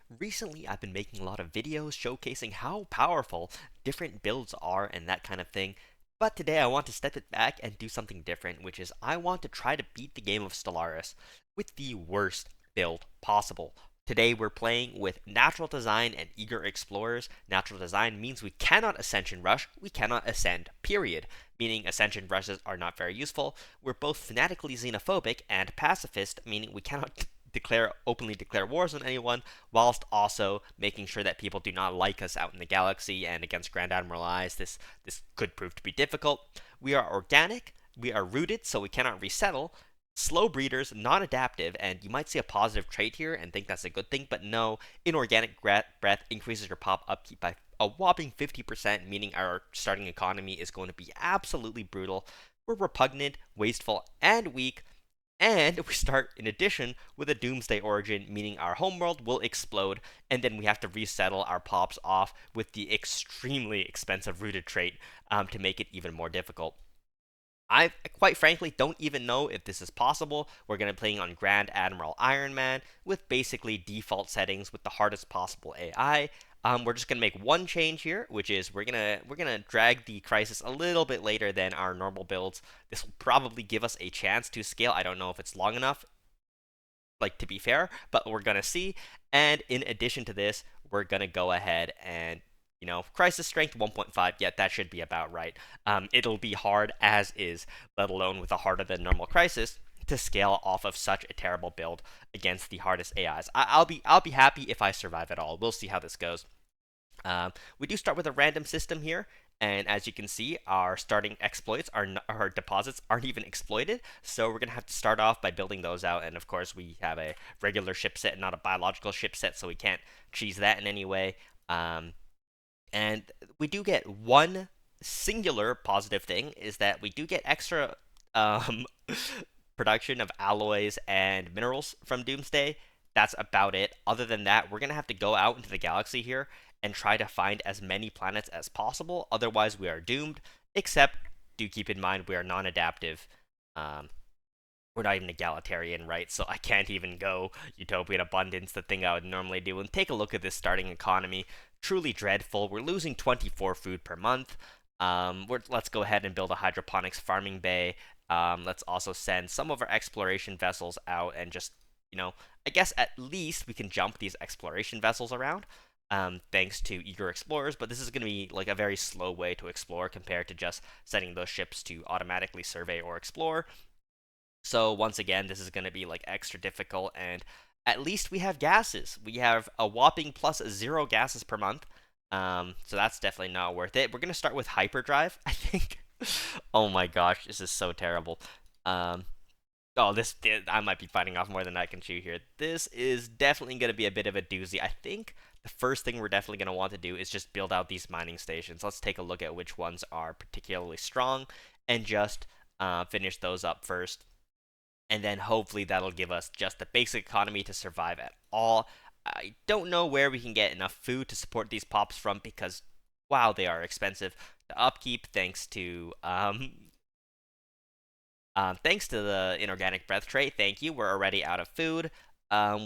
Recently, I've been making a lot of videos showcasing how powerful different builds are and that kind of thing. But today I want to step it back and do something different, which is I want to try to beat the game of Stellaris with the worst build possible. Today we're playing with Natural Design and Eager Explorers. Natural Design means we cannot Ascension Rush, we cannot Ascend, period. Meaning Ascension Rushes are not very useful. We're both fanatically xenophobic and pacifist, meaning we cannot openly declare wars on anyone, whilst also making sure that people do not like us out in the galaxy. And against Grand Admiral Eyes, this could prove to be difficult. We are organic, we are rooted, so we cannot resettle. Slow breeders, non-adaptive, and you might see a positive trait here and think that's a good thing, but no, inorganic breath increases your pop upkeep by a whopping 50%, meaning our starting economy is going to be absolutely brutal. We're repugnant, wasteful, and weak, and we start, in addition, with a Doomsday origin, meaning our homeworld will explode, and then we have to resettle our pops off with the extremely expensive rooted trait to make it even more difficult. I quite frankly don't even know if this is possible. We're going to be playing on Grand Admiral Iron Man with basically default settings with the hardest possible AI. We're just gonna make one change here, which is we're gonna drag the crisis a little bit later than our normal builds. This will probably give us a chance to scale. I don't know if it's long enough, like, to be fair, but we're gonna see. And in addition to this, we're gonna go ahead and crisis strength 1.5. Yeah, that should be about right. It'll be hard as is, let alone with a harder than normal crisis, to scale off of such a terrible build against the hardest AIs. I'll be happy if I survive at all. We'll see how this goes. We do start with a random system here, and as you can see, our starting exploits, our deposits aren't even exploited, so we're going to have to start off by building those out, and of course we have a regular ship set, not a biological ship set, so we can't cheese that in any way. And we do get one singular positive thing, is that we do get extra um, production of alloys and minerals from Doomsday. That's about it. Other than that, we're going to have to go out into the galaxy here and try to find as many planets as possible. Otherwise, we are doomed. Except, do keep in mind, we are non-adaptive. Um, we're not even egalitarian, right? So I can't even go Utopian Abundance, the thing I would normally do. And take a look at this starting economy. Truly dreadful. We're losing 24 food per month. Let's go ahead and build a hydroponics farming bay. Let's also send some of our exploration vessels out and just, I guess at least we can jump these exploration vessels around. Thanks to Eager Explorers, but this is going to be like a very slow way to explore compared to just setting those ships to automatically survey or explore. So once again, this is going to be like extra difficult, and at least we have gases. We have a whopping plus 0 gases per month. So that's definitely not worth it. We're going to start with hyperdrive, I think. Oh my gosh, this is so terrible. Um, oh, I might be fighting off more than I can chew here. This is definitely going to be a bit of a doozy. I think the first thing we're definitely going to want to do is just build out these mining stations. Let's take a look at which ones are particularly strong and just finish those up first. And then hopefully that'll give us just the basic economy to survive at all. I don't know where we can get enough food to support these pops from, because, wow, they are expensive. The upkeep, thanks to the inorganic breath trait, thank you, we're already out of food.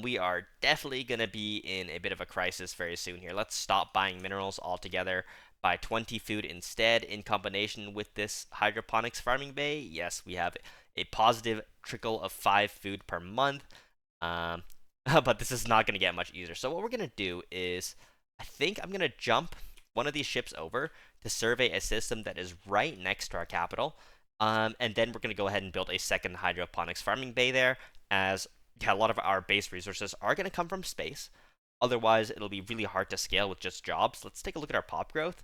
We are definitely going to be in a bit of a crisis very soon here. Let's stop buying minerals altogether. Buy 20 food instead in combination with this hydroponics farming bay. Yes, we have a positive trickle of 5 food per month. But this is not going to get much easier. So what we're going to do is, I think I'm going to jump one of these ships over to survey a system that is right next to our capital. And then we're going to go ahead and build a second hydroponics farming bay there, as yeah, a lot of our base resources are going to come from space. Otherwise, it'll be really hard to scale with just jobs. Let's take a look at our pop growth.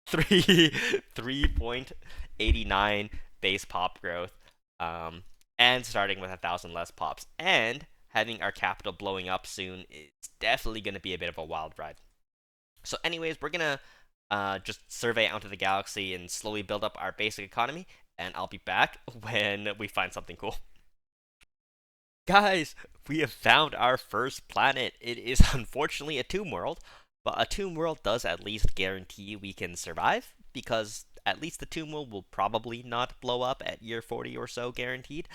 3.89 base pop growth, and starting with 1,000 less pops, and having our capital blowing up soon is definitely going to be a bit of a wild ride. So anyways, we're going to just survey out into the galaxy and slowly build up our basic economy, and I'll be back when we find something cool. Guys, we have found our first planet. It is unfortunately a tomb world, but a tomb world does at least guarantee we can survive, because at least the tomb world will probably not blow up at year 40 or so, guaranteed.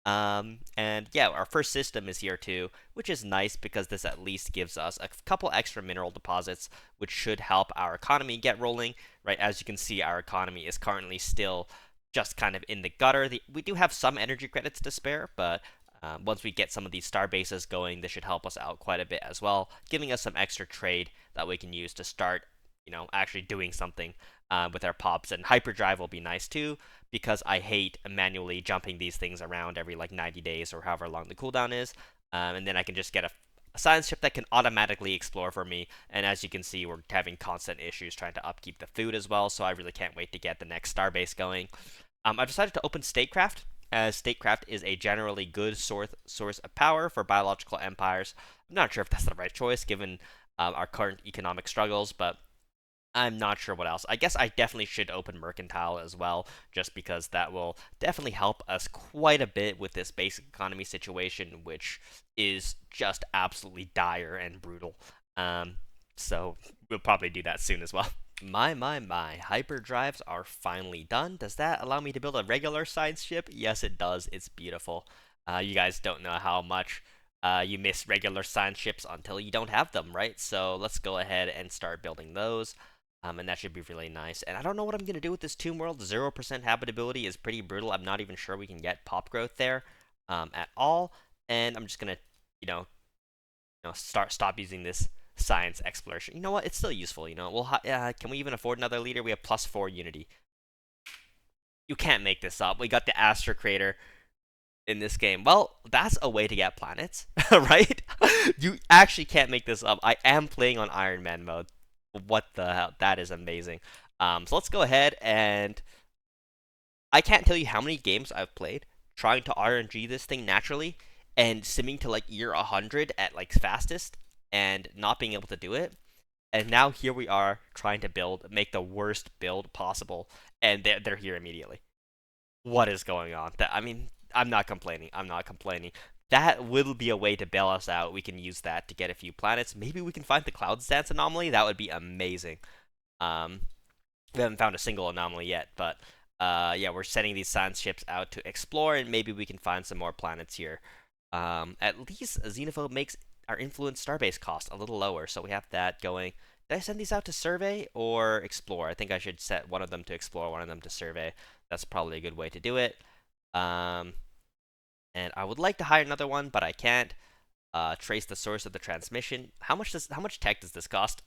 And yeah, our first system is here too, which is nice because this at least gives us a couple extra mineral deposits, which should help our economy get rolling, right? As you can see, our economy is currently still just kind of in the gutter. We do have some energy credits to spare, but once we get some of these star bases going, this should help us out quite a bit as well, giving us some extra trade that we can use to start, actually doing something with our pops. And hyperdrive will be nice too, because I hate manually jumping these things around every like 90 days or however long the cooldown is. And then I can just get a science ship that can automatically explore for me. And as you can see, we're having constant issues trying to upkeep the food as well, so I really can't wait to get the next starbase going. I've decided to open statecraft, as statecraft is a generally good source of power for biological empires. I'm not sure if that's the right choice given our current economic struggles, but I'm not sure what else. I guess I definitely should open Mercantile as well, just because that will definitely help us quite a bit with this basic economy situation, which is just absolutely dire and brutal. Um, so we'll probably do that soon as well. My, hyperdrives are finally done. Does that allow me to build a regular science ship? Yes, it does. It's beautiful. You guys don't know how much you miss regular science ships until you don't have them, right? So let's go ahead and start building those. And that should be really nice. And I don't know what I'm going to do with this tomb world. 0% habitability is pretty brutal. I'm not even sure we can get pop growth there at all. And I'm just going to, stop using this science exploration. You know what? It's still useful. Can we even afford another leader? We have +4 unity. You can't make this up. We got the Astro crater in this game. Well, that's a way to get planets, right? You actually can't make this up. I am playing on Iron Man mode. What the hell? That is amazing. So let's go ahead, and I can't tell you how many games I've played trying to RNG this thing naturally and simming to like year 100 at like fastest and not being able to do it. And now here we are trying to make the worst build possible, and they're here immediately. What is going on? I'm not complaining. I'm not complaining. That will be a way to bail us out. We can use that to get a few planets. Maybe we can find the Cloud Stance anomaly. That would be amazing. Um, we haven't found a single anomaly yet, but yeah, we're sending these science ships out to explore, and maybe we can find some more planets here. At least Xenophobe makes our influence starbase cost a little lower, so we have that going. Did I send these out to survey or explore? I think I should set one of them to explore, one of them to survey. That's probably a good way to do it. Um, and I would like to hire another one, but I can't. Trace the source of the transmission. How much tech does this cost?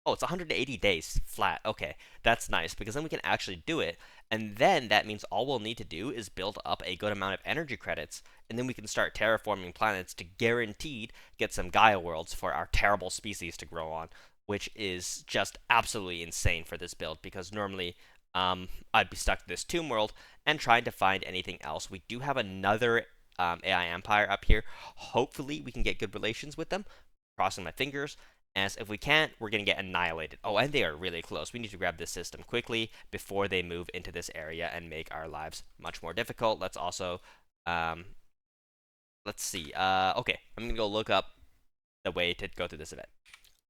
Oh, it's 180 days flat. Okay, that's nice because then we can actually do it. And then that means all we'll need to do is build up a good amount of energy credits. And then we can start terraforming planets to guaranteed get some Gaia worlds for our terrible species to grow on, which is just absolutely insane for this build because normally I'd be stuck to this tomb world and trying to find anything else. We do have another AI empire up here. Hopefully we can get good relations with them. Crossing my fingers. As if we can't, we're going to get annihilated. Oh, and they are really close. We need to grab this system quickly before they move into this area and make our lives much more difficult. Let's also, let's see. Okay, I'm going to go look up the way to go through this event.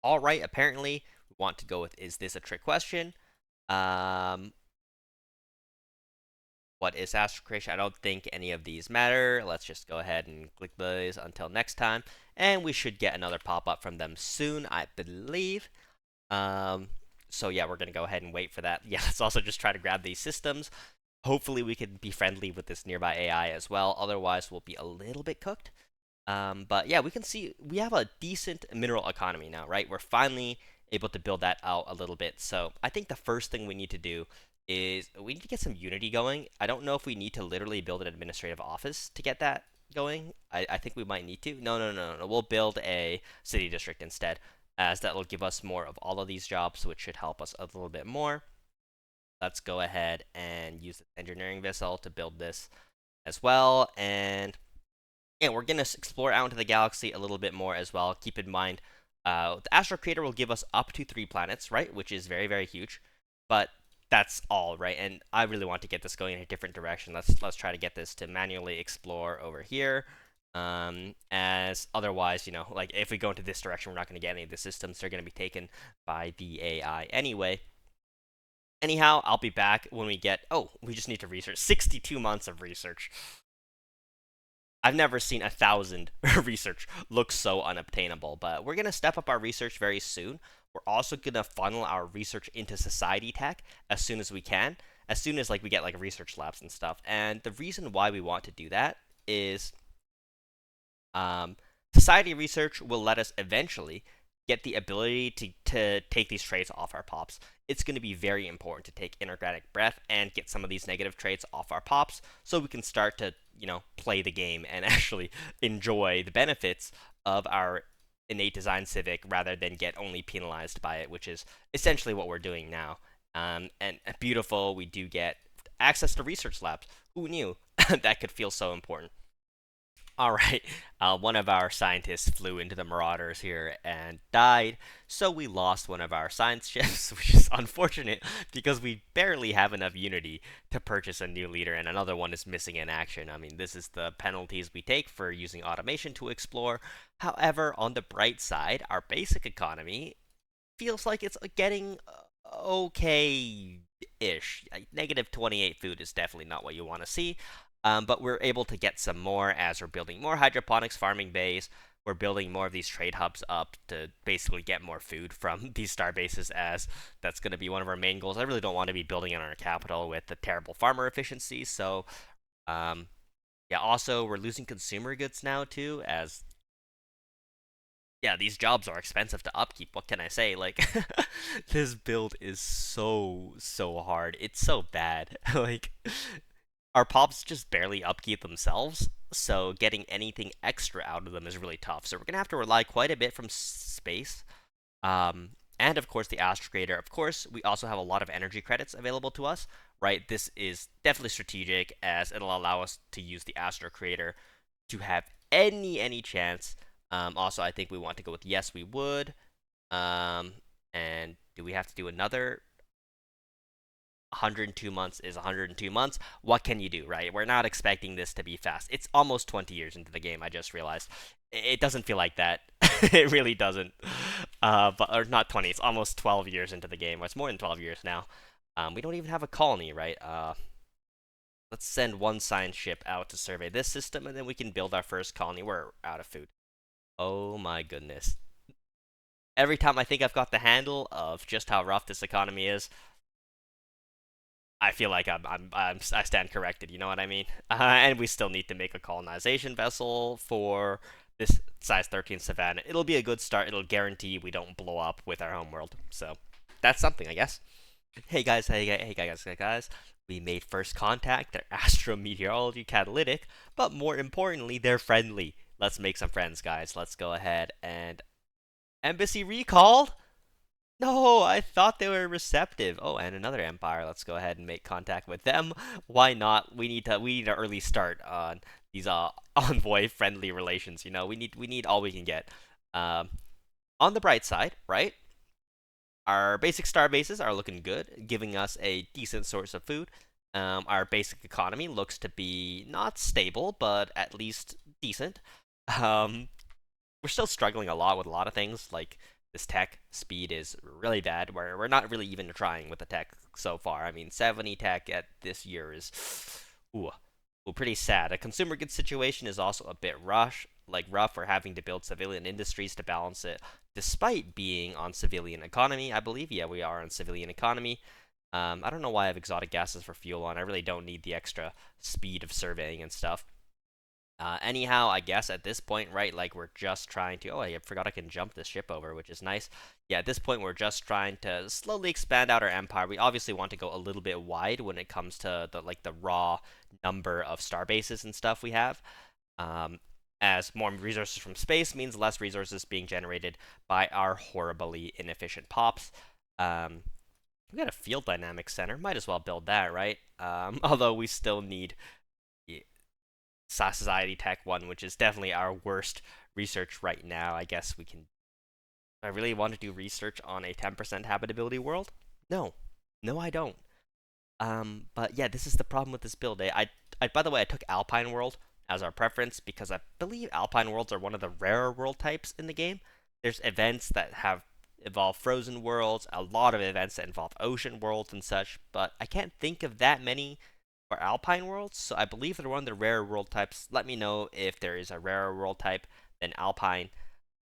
All right, apparently we want to go with, is this a trick question? What is Astro Creation? I don't think any of these matter. Let's just go ahead and click those until next time. And we should get another pop-up from them soon, I believe. So yeah, we're going to go ahead and wait for that. Yeah, let's also just try to grab these systems. Hopefully we can be friendly with this nearby AI as well. Otherwise, we'll be a little bit cooked. But yeah, we can see we have a decent mineral economy now, right? We're finally able to build that out a little bit. So I think the first thing we need to do is we need to get some unity going. I don't know if we need to literally build an administrative office to get that going. I think we might need to. No. We'll build a city district instead, as that will give us more of all of these jobs, which should help us a little bit more. Let's go ahead and use the engineering vessel to build this as well. And yeah, we're going to explore out into the galaxy a little bit more as well. Keep in mind, the Astro Crater will give us up to 3 planets, right? Which is very, very huge. But that's all, right? And I really want to get this going in a different direction. Let's try to get this to manually explore over here. As otherwise, like if we go into this direction, we're not going to get any of the systems. They're going to be taken by the AI anyway. Anyhow, I'll be back when we get... Oh, we just need to research. 62 months of research. I've never seen 1,000 research look so unobtainable, but we're going to step up our research very soon. We're also going to funnel our research into society tech as soon as we can, as soon as like we get like research labs and stuff. And the reason why we want to do that is um, society research will let us eventually get the ability to take these traits off our pops. It's going to be very important to take inorganic breath and get some of these negative traits off our pops so we can start to, play the game and actually enjoy the benefits of our innate design civic rather than get only penalized by it, which is essentially what we're doing now. And beautiful, we do get access to research labs. Who knew that could feel so important? All right, one of our scientists flew into the Marauders here and died, so we lost one of our science ships, which is unfortunate because we barely have enough unity to purchase a new leader, and another one is missing in action. I mean, this is the penalties we take for using automation to explore. However, on the bright side, our basic economy feels like it's getting okay-ish. Negative 28 food is definitely not what you want to see, but we're able to get some more as we're building more hydroponics farming bays. We're building more of these trade hubs up to basically get more food from these star bases, as that's going to be one of our main goals. I really don't want to be building in our capital with the terrible farmer efficiency, so um, yeah. Also, we're losing consumer goods now too, as yeah, these jobs are expensive to upkeep. What can I say? Like, this build is so hard. It's so bad. Like, our pops just barely upkeep themselves, so getting anything extra out of them is really tough. So we're gonna have to rely quite a bit from space, and of course the Astro Creator. Of course, we also have a lot of energy credits available to us. Right, this is definitely strategic as it'll allow us to use the Astro Creator to have any chance. Also, I think we want to go with yes, we would. And do we have to do another 102 months is 102 months. What can you do, right? We're not expecting this to be fast. It's almost 20 years into the game, I just realized. It doesn't feel like that. It really doesn't. But or not 20, it's almost 12 years into the game. Or it's more than 12 years now. We don't even have a colony, right? Let's send one science ship out to survey this system, and then we can build our first colony. We're out of food. Oh my goodness. Every time I think I've got the handle of just how rough this economy is, I feel like I stand corrected. You know what I mean? And we still need to make a colonization vessel for this size 13 Savannah. It'll be a good start. It'll guarantee we don't blow up with our homeworld. So that's something, I guess. Hey guys, hey guys. We made first contact. They're astrometeorology catalytic, but more importantly, they're friendly. Let's make some friends, guys. Let's go ahead and embassy recalled. No, I thought they were receptive. Oh, and another empire. Let's go ahead and make contact with them. Why not? We need an early start on these envoy friendly relations. We need all we can get. Um, on the bright side, right? Our basic star bases are looking good, giving us a decent source of food. Our basic economy looks to be not stable, but at least decent. Um, we're still struggling a lot with a lot of things, like this tech speed is really bad. We're not really even trying with the tech so far. I mean, 70 tech at this year is ooh, pretty sad. A consumer goods situation is also a bit rough. We're having to build civilian industries to balance it, despite being on civilian economy. I believe, yeah, we are on civilian economy. I don't know why I have exotic gases for fuel on. I really don't need the extra speed of surveying and stuff. Anyhow, I guess at this point, right, like we're just trying to. Oh, I forgot I can jump this ship over, which is nice. Yeah, at this point, we're just trying to slowly expand out our empire. We obviously want to go a little bit wide when it comes to the raw number of star bases and stuff we have. As more resources from space means less resources being generated by our horribly inefficient pops. We got a field dynamics center. Might as well build that, right? Although we still need Society Tech 1, which is definitely our worst research right now. I guess we can. I really want to do research on a 10% habitability world? No. No, I don't. But yeah, this is the problem with this build. By the way, I took Alpine World as our preference because I believe Alpine Worlds are one of the rarer world types in the game. There's events that have involved frozen worlds, a lot of events that involve ocean worlds and such, but I can't think of that many for Alpine worlds. So I believe they're one of the rare world types. Let me know if there is a rarer world type than Alpine.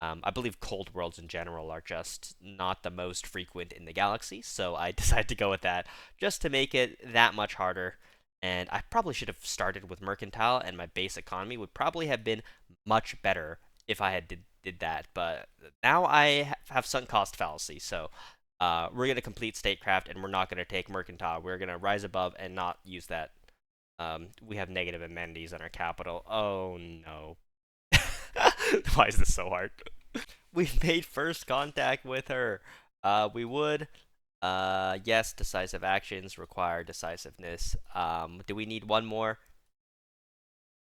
I believe cold worlds in general are just not the most frequent in the galaxy, so I decided to go with that just to make it that much harder. And I probably should have started with Mercantile, and my base economy would probably have been much better if I had did that. But now I have sunk cost fallacy, so we're going to complete Statecraft, and we're not going to take Mercantile. We're going to rise above and not use that. We have negative amenities on our capital. Oh no. Why is this so hard? We've made first contact with her. We would. Yes, decisive actions require decisiveness. Do we need one more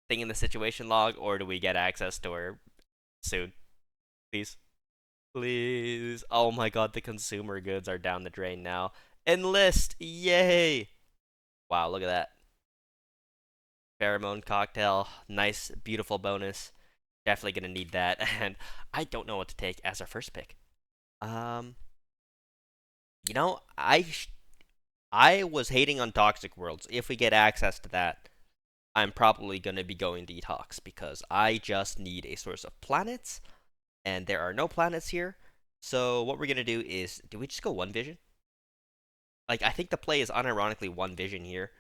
thing in the situation log, or do we get access to her soon? Please. Please. Oh my god, the consumer goods are down the drain now. Enlist! Yay! Wow, look at that. Pheromone cocktail. Nice, beautiful bonus. Definitely gonna need that, and I don't know what to take as our first pick. Um, you know, I was hating on Toxic Worlds. If we get access to that, I'm probably gonna be going Detox because I just need a source of planets, and there are no planets here. So what we're gonna do is, do we just go one vision? Like I think the play is unironically one vision here,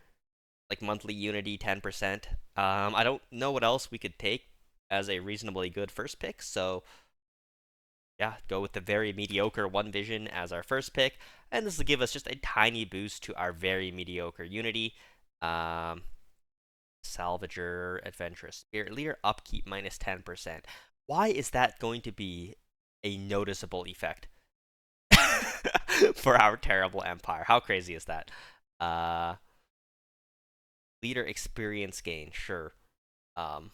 like monthly Unity 10%. I don't know what else we could take as a reasonably good first pick, so yeah, go with the very mediocre One Vision as our first pick, and this will give us just a tiny boost to our very mediocre Unity. Um, Salvager, Adventurous Spirit Leader, Upkeep minus 10%. Why is that going to be a noticeable effect for our terrible empire? How crazy is that? Uh, Leader Experience Gain, sure. Um,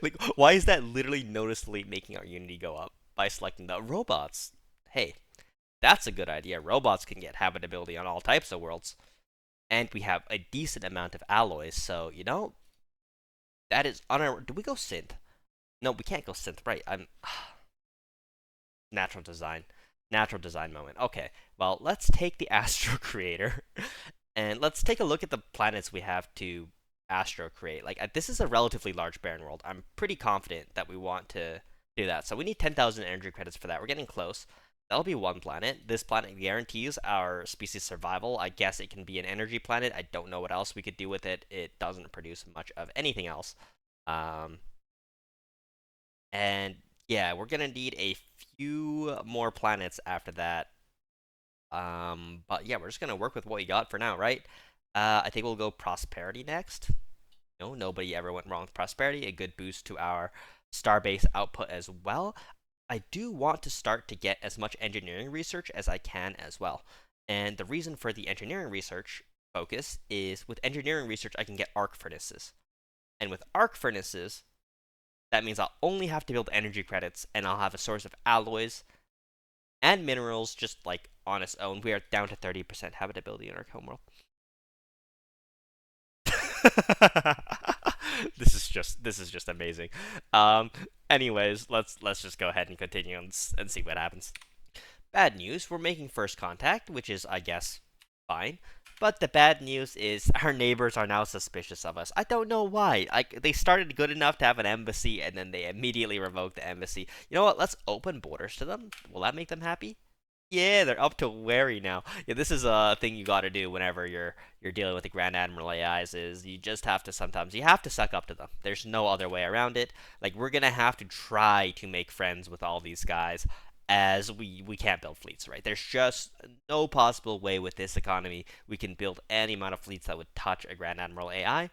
like, why is that literally noticeably making our Unity go up by selecting the robots? Hey, that's a good idea. Robots can get habitability on all types of worlds. And we have a decent amount of alloys, so, you know, that is on our... Do we go synth? No, we can't go synth, right? I'm... Natural design. Natural design moment. Okay, well, let's take the Astro Creator, and let's take a look at the planets we have to Astro create. Like, this is a relatively large barren world. I'm pretty confident that we want to do that. So we need 10,000 energy credits for that. We're getting close. That'll be one planet. This planet guarantees our species survival. I guess it can be an energy planet. I don't know what else we could do with it. It doesn't produce much of anything else. Um, and yeah, we're gonna need a few more planets after that. But yeah, we're just gonna work with what we got for now, right? I think we'll go prosperity next. No, nobody ever went wrong with prosperity. A good boost to our starbase output as well. I do want to start to get as much engineering research as I can as well. And the reason for the engineering research focus is with engineering research, I can get arc furnaces. And with arc furnaces, that means I'll only have to build energy credits and I'll have a source of alloys and minerals just like on its own. We are down to 30% habitability in our homeworld. This is just amazing. Anyways, let's just go ahead and continue and see what happens. Bad news, we're making first contact, which is, I guess, fine. But the bad news is our neighbors are now suspicious of us. I don't know why. Like, they started good enough to have an embassy, and then they immediately revoked the embassy. You know what? Let's open borders to them. Will that make them happy? Yeah, they're up to wary now. Yeah, this is a thing you got to do whenever you're dealing with the Grand Admiral AIs. Is you just have to sometimes you have to suck up to them. There's no other way around it. Like we're gonna have to try to make friends with all these guys, as we can't build fleets, right? There's just no possible way with this economy we can build any amount of fleets that would touch a Grand Admiral AI.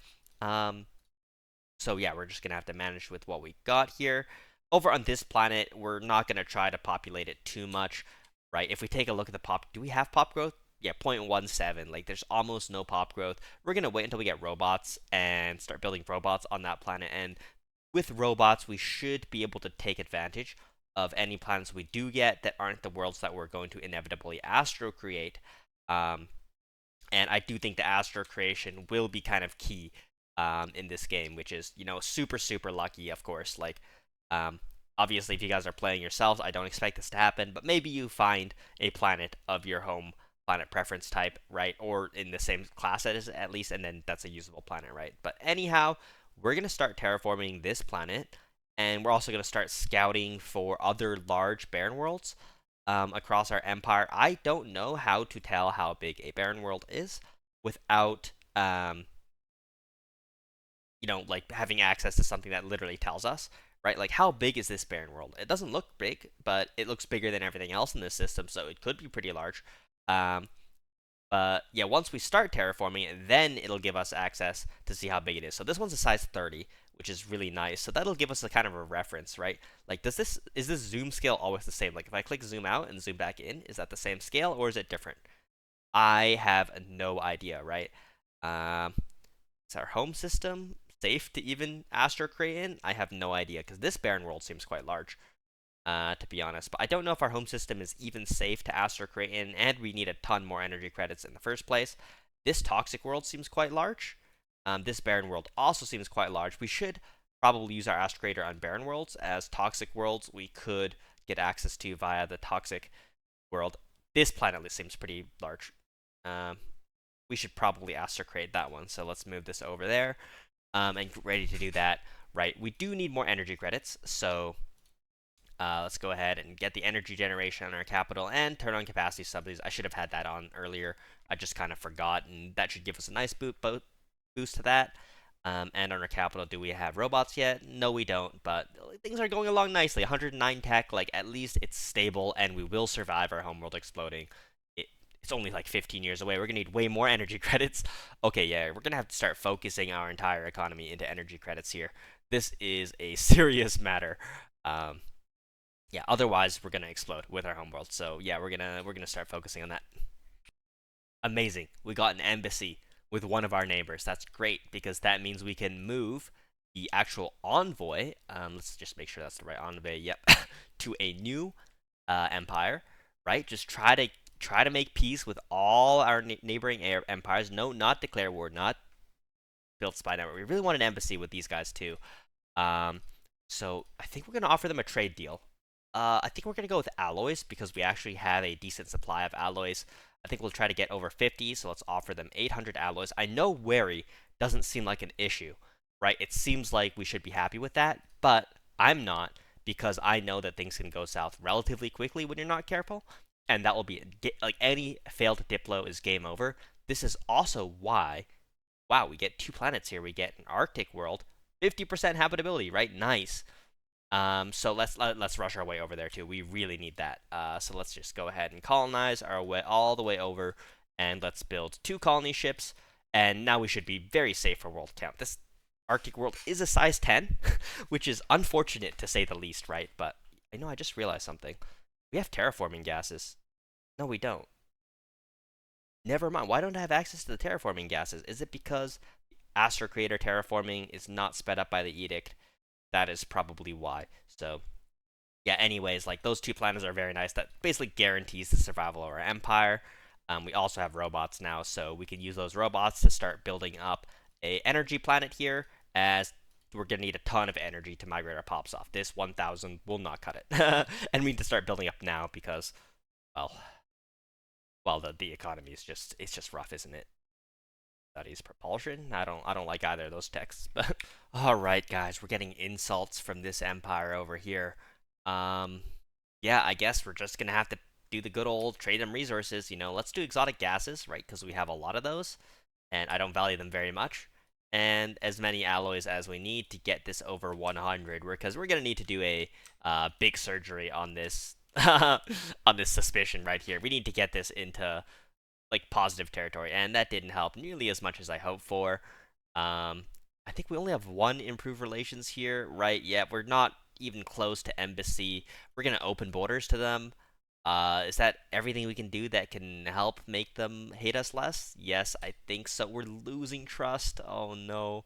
So yeah, we're just gonna have to manage with what we got here. Over on this planet, we're not gonna try to populate it too much, right? If we take a look at the pop, do we have pop growth? Yeah, 0.17. Like, there's almost no pop growth. We're gonna wait until we get robots and start building robots on that planet. And with robots, we should be able to take advantage of any planets we do get that aren't the worlds that we're going to inevitably astro create. And I do think the astro creation will be kind of key in this game, which is, you know, super, super lucky, of course. Like, obviously, if you guys are playing yourselves, I don't expect this to happen, but maybe you find a planet of your home planet preference type, right? Or in the same class as at least, and then that's a usable planet, right? But anyhow, we're going to start terraforming this planet, and we're also going to start scouting for other large barren worlds across our empire. I don't know how to tell how big a barren world is without, like having access to something that literally tells us, right? Like, how big is this barren world? It doesn't look big, but it looks bigger than everything else in this system, so it could be pretty large. Um, but yeah, once we start terraforming it, then it'll give us access to see how big it is. So this one's a size 30, which is really nice. So that'll give us a kind of a reference, right? Like, is this zoom scale always the same? Like, if I click zoom out and zoom back in, is that the same scale or is it different? I have no idea, right? Is our home system safe to even Astro create in? I have no idea because this barren world seems quite large. To be honest. But I don't know if our home system is even safe to Astro create in, and we need a ton more energy credits in the first place. This toxic world seems quite large. This barren world also seems quite large. We should probably use our Astro creator on barren worlds, as toxic worlds we could get access to via the toxic world. This planet list seems pretty large. We should probably Astro create that one. So let's move this over there, and get ready to do that. Right, we do need more energy credits, so let's go ahead and get the energy generation on our capital and turn on capacity subsidies. I should have had that on earlier. I just kind of forgot, and that should give us a nice boost to that. And on our capital, do we have robots yet? No, we don't, but things are going along nicely. 109 tech, like, at least it's stable, and we will survive our homeworld exploding. It's only like 15 years away. We're going to need way more energy credits. Okay, yeah, we're going to have to start focusing our entire economy into energy credits here. This is a serious matter. Yeah, otherwise we're gonna explode with our homeworld. So yeah, we're gonna start focusing on that. Amazing. We got an embassy with one of our neighbors. That's great because that means we can move the actual envoy. Let's just make sure that's the right envoy. Yep, to a new empire. Right. Just try to make peace with all our neighboring empires. No, not declare war. Not build spy network. We really want an embassy with these guys too. So I think we're gonna offer them a trade deal. I think we're going to go with alloys because we actually have a decent supply of alloys. I think we'll try to get over 50, so let's offer them 800 alloys. I know wary doesn't seem like an issue, right? It seems like we should be happy with that, but I'm not because I know that things can go south relatively quickly when you're not careful, and that will be, like, any failed Diplo is game over. This is also why, wow, we get 2 planets here. We get an Arctic world, 50% habitability, right? Nice. So let's rush our way over there too. We really need that. So let's just go ahead and colonize our way all the way over, and let's build 2 colony ships. And now we should be very safe for world count. This Arctic world is a size 10, which is unfortunate to say the least, right? But I know I just realized something. We have terraforming gases. No, we don't. Never mind. Why don't I have access to the terraforming gases? Is it because Astro Creator terraforming is not sped up by the edict? That is probably why. So, yeah, anyways, like, those 2 planets are very nice. That basically guarantees the survival of our empire. We also have robots now, so we can use those robots to start building up a energy planet here, as we're going to need a ton of energy to migrate our pops off. This 1,000 will not cut it. And we need to start building up now because, well, the economy is it's just rough, isn't it? Studies propulsion. I don't like either of those texts. But all right, guys, we're getting insults from this empire over here. Yeah, I guess we're just gonna have to do the good old trade them resources. Let's do exotic gases, right? Because we have a lot of those, and I don't value them very much. And as many alloys as we need to get this over 100, because we're gonna need to do a big surgery on this on this suspicion right here. We need to get this into, like, positive territory, and that didn't help nearly as much as I hoped for. I think we only have 1 improved relations here, right? Yeah, we're not even close to embassy. We're gonna open borders to them. Is that everything we can do that can help make them hate us less? Yes, I think so. We're losing trust. Oh no.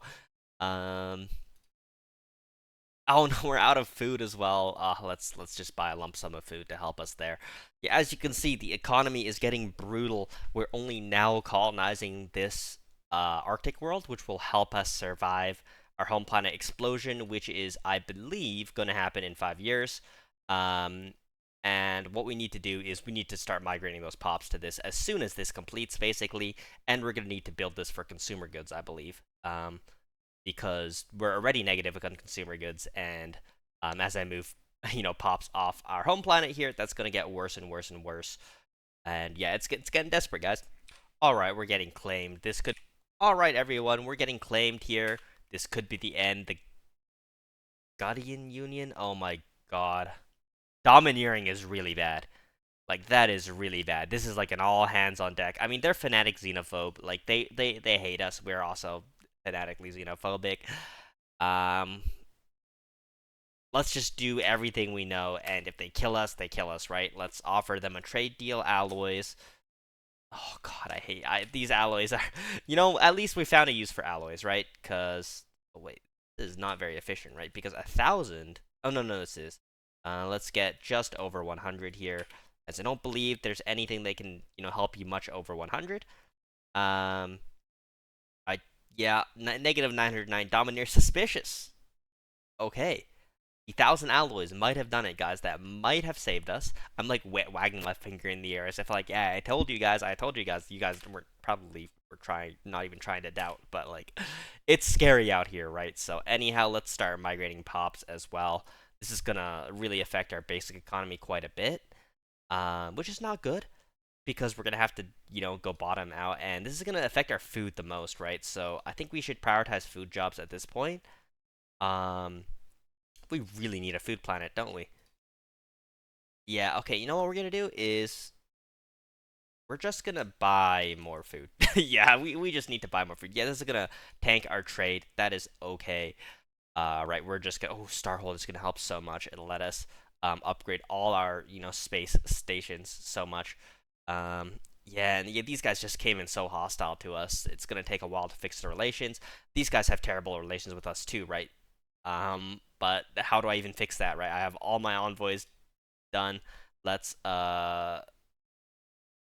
Oh no, we're out of food as well. Let's just buy a lump sum of food to help us there. Yeah, as you can see, the economy is getting brutal. We're only now colonizing this Arctic world, which will help us survive our home planet explosion, which is, I believe, going to happen in 5 years. Um, And what we need to do is we need to start migrating those pops to this as soon as this completes, basically. And we're going to need to build this for consumer goods, I believe, because we're already negative on consumer goods. And as I move, pops off our home planet here, that's going to get worse and worse and worse. And yeah, it's getting desperate, guys. All right, we're getting claimed. This could. All right, everyone, we're getting claimed here. This could be the end. The Guardian Union. Oh my God. Domineering is really bad. Like, that is really bad. This is like an all hands on deck. I mean, they're fanatic xenophobe. Like, they hate us. We're also fanatically xenophobic. Um, let's just do everything we know, and if they kill us, they kill us, right? Let's offer them a trade deal, alloys. Oh God, I hate these alloys. Are, at least we found a use for alloys, right? Because oh wait, this is not very efficient, right? Because 1,000. Oh no, this is. Let's get just over 100 here, as I don't believe there's anything they can help you much over 100. Um, I yeah, negative 909. Domineer suspicious. Okay. 1,000 alloys might have done it, guys. That might have saved us. I'm like wagging my finger in the air as if like, yeah, I told you guys. You guys were trying, not even trying to doubt, but like, it's scary out here, right? So anyhow, let's start migrating pops as well. This is gonna really affect our basic economy quite a bit, which is not good because we're gonna have to, go bottom out, and this is gonna affect our food the most, right? So I think we should prioritize food jobs at this point. Um, we really need a food planet, don't we? Yeah, okay, you know what we're gonna do is we're just gonna buy more food. Yeah, we just need to buy more food. Yeah, this is gonna tank our trade. That is okay. Right, we're just gonna Starhold is gonna help so much. It'll let us upgrade all our, space stations so much. Yeah, and yeah, these guys just came in so hostile to us. It's gonna take a while to fix the relations. These guys have terrible relations with us too, right? But how do I even fix that, right? I have all my envoys done. Let's I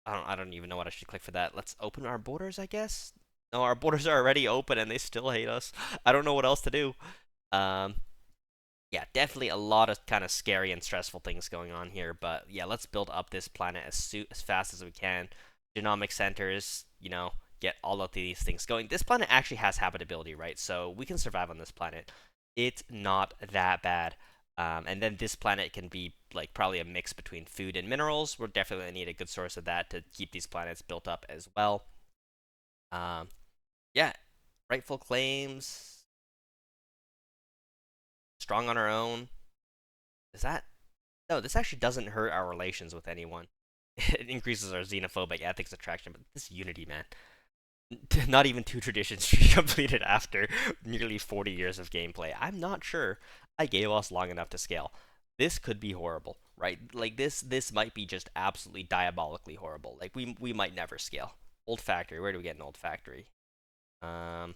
don't even know what I should click for that. Let's open our borders, I guess. No, our borders are already open and they still hate us. I don't know what else to do. Um, yeah, definitely a lot of kind of scary and stressful things going on here. But yeah, let's build up this planet as fast as we can. Genomic centers, get all of these things going. This planet actually has habitability, right? So we can survive on this planet. It's not that bad. And then this planet can be like probably a mix between food and minerals. We're definitely gonna need a good source of that to keep these planets built up as well. Um, yeah, rightful claims, strong on our own. Is that no? This actually doesn't hurt our relations with anyone. It increases our xenophobic ethics attraction, but this unity, man. Not even 2 traditions completed after nearly 40 years of gameplay. I'm not sure I gave us long enough to scale. This could be horrible, right? Like this might be just absolutely diabolically horrible. Like we might never scale. Old factory. Where do we get an old factory? Um.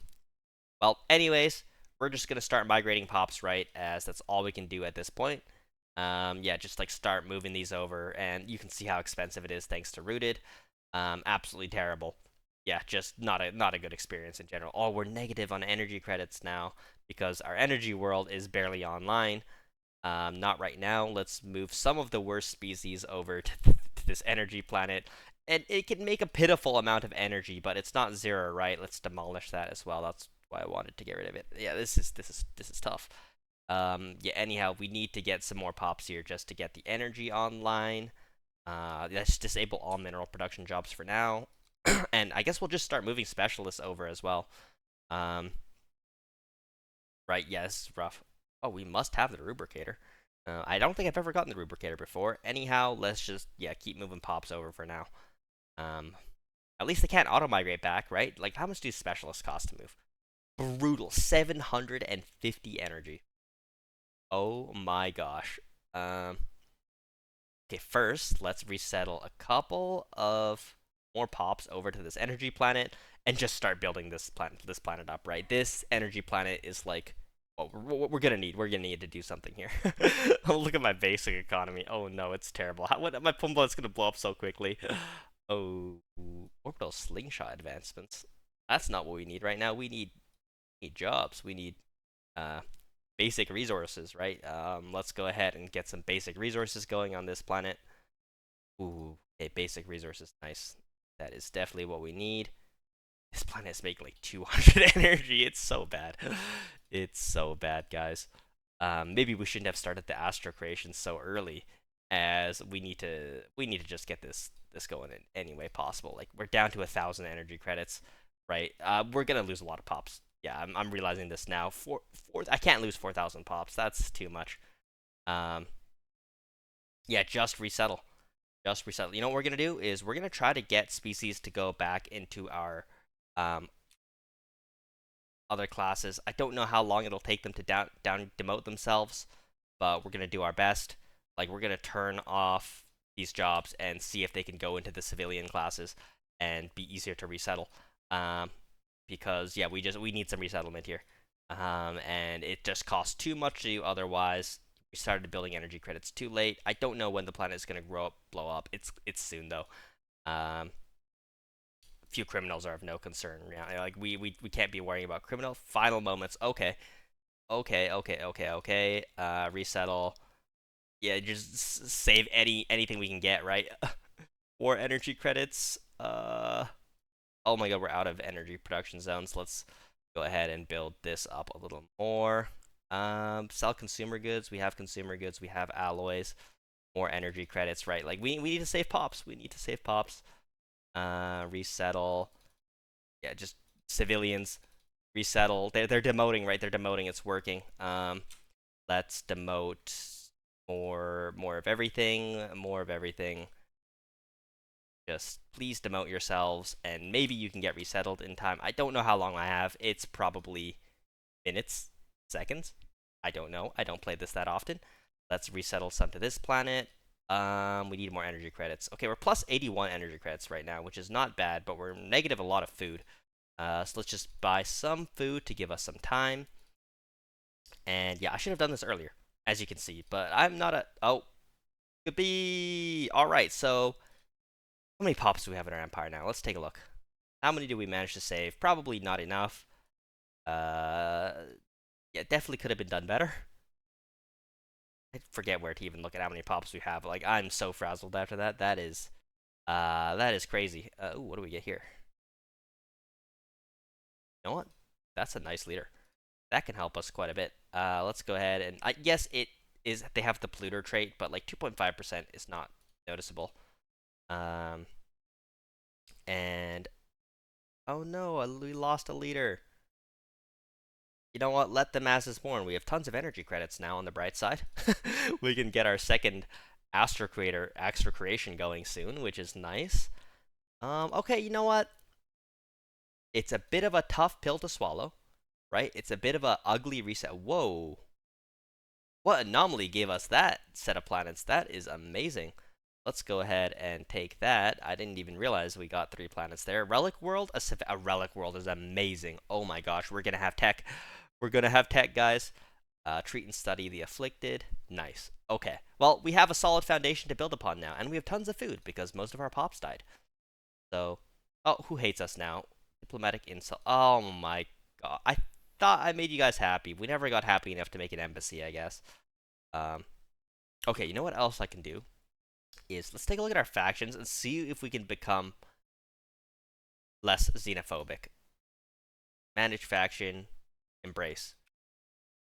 Well, anyways, we're just gonna start migrating pops, right? As that's all we can do at this point. Yeah, just like start moving these over, and you can see how expensive it is thanks to rooted. Absolutely terrible. Yeah, just not a good experience in general. Oh, we're negative on energy credits now because our energy world is barely online. Not right now. Let's move some of the worst species over to this energy planet, and it can make a pitiful amount of energy, but it's not zero, right? Let's demolish that as well. That's why I wanted to get rid of it. Yeah, this is tough. Yeah. Anyhow, we need to get some more pops here just to get the energy online. Let's disable all mineral production jobs for now. And I guess we'll just start moving specialists over as well. Um, right, yes, rough. Oh, we must have the rubricator. I don't think I've ever gotten the rubricator before. Anyhow, let's just, yeah, keep moving pops over for now. Um, at least they can't auto-migrate back, right? Like, how much do specialists cost to move? Brutal. 750 energy. Oh my gosh. Okay, first, let's resettle a couple of more pops over to this energy planet and just start building this planet up, right? This energy planet is like what we're gonna need. We're gonna need to do something here. Oh, look at my basic economy. Oh no, it's terrible. My Pumble's gonna blow up so quickly. Oh, orbital slingshot advancements. That's not what we need right now. We need jobs. We need uh basic resources, right? Let's go ahead and get some basic resources going on this planet. Ooh, okay, basic resources, nice. That is definitely what we need. This planet is making like 200 energy. It's so bad. It's so bad, guys. Maybe we shouldn't have started the Astro creation so early, as we need to just get this going in any way possible. Like we're down to 1,000 energy credits, right? We're gonna lose a lot of pops. Yeah, I'm realizing this now. I can't lose 4,000 pops. That's too much. Um, yeah, just resettle. Just resettle. You know what we're gonna do is we're gonna try to get species to go back into our um, other classes. I don't know how long it'll take them to down demote themselves, but we're gonna do our best. Like we're gonna turn off these jobs and see if they can go into the civilian classes and be easier to resettle. Um, because yeah, we need some resettlement here. And it just costs too much to do otherwise. We started building energy credits too late. I don't know when the planet is gonna blow up. It's soon though. Um, Few criminals are of no concern. Yeah, like we can't be worrying about criminal final moments. Okay, okay. Resettle. Yeah, just save anything we can get, right? More energy credits. Oh my god, we're out of energy production zones. Let's go ahead and build this up a little more. Sell consumer goods. We have consumer goods. We have alloys. More energy credits, right? Like we need to save pops. We need to save pops. Resettle. Yeah, just civilians resettle. They're demoting, right? They're demoting. It's working. Let's demote more of everything. More of everything. Just please demote yourselves, and maybe you can get resettled in time. I don't know how long I have. It's probably minutes, seconds. I don't know. I don't play this that often. Let's resettle some to this planet. We need more energy credits. Okay, we're plus 81 energy credits right now, which is not bad, but we're negative a lot of food. So let's just buy some food to give us some time. And yeah, I should have done this earlier, as you can see, but I'm not a. Oh, could be. All right, so how many pops do we have in our empire now? Let's take a look. How many do we manage to save? Probably not enough. Uh, yeah, definitely could have been done better. I forget where to even look at how many pops we have. Like I'm so frazzled after that. That is crazy. Ooh, what do we get here? You know what? That's a nice leader. That can help us quite a bit. Let's go ahead and yes, it is. They have the polluter trait, but like 2.5% is not noticeable. Um, and oh no, we lost a leader. You know what? Let the masses mourn. We have tons of energy credits now on the bright side. We can get our second Astro creation going soon, which is nice. Okay, you know what? It's a bit of a tough pill to swallow, right? It's a bit of a ugly reset. Whoa. What anomaly gave us that set of planets? That is amazing. Let's go ahead and take that. I didn't even realize we got 3 planets there. Relic World? A Relic World is amazing. Oh my gosh, we're going to have tech. We're going to have tech, guys. Treat and study the afflicted. Nice. Okay. Well, we have a solid foundation to build upon now, and we have tons of food because most of our pops died. So, oh, who hates us now? Diplomatic insult. Oh my god. I thought I made you guys happy. We never got happy enough to make an embassy, I guess. Um, okay, you know what else I can do? Is let's take a look at our factions and see if we can become less xenophobic. Manage faction, embrace.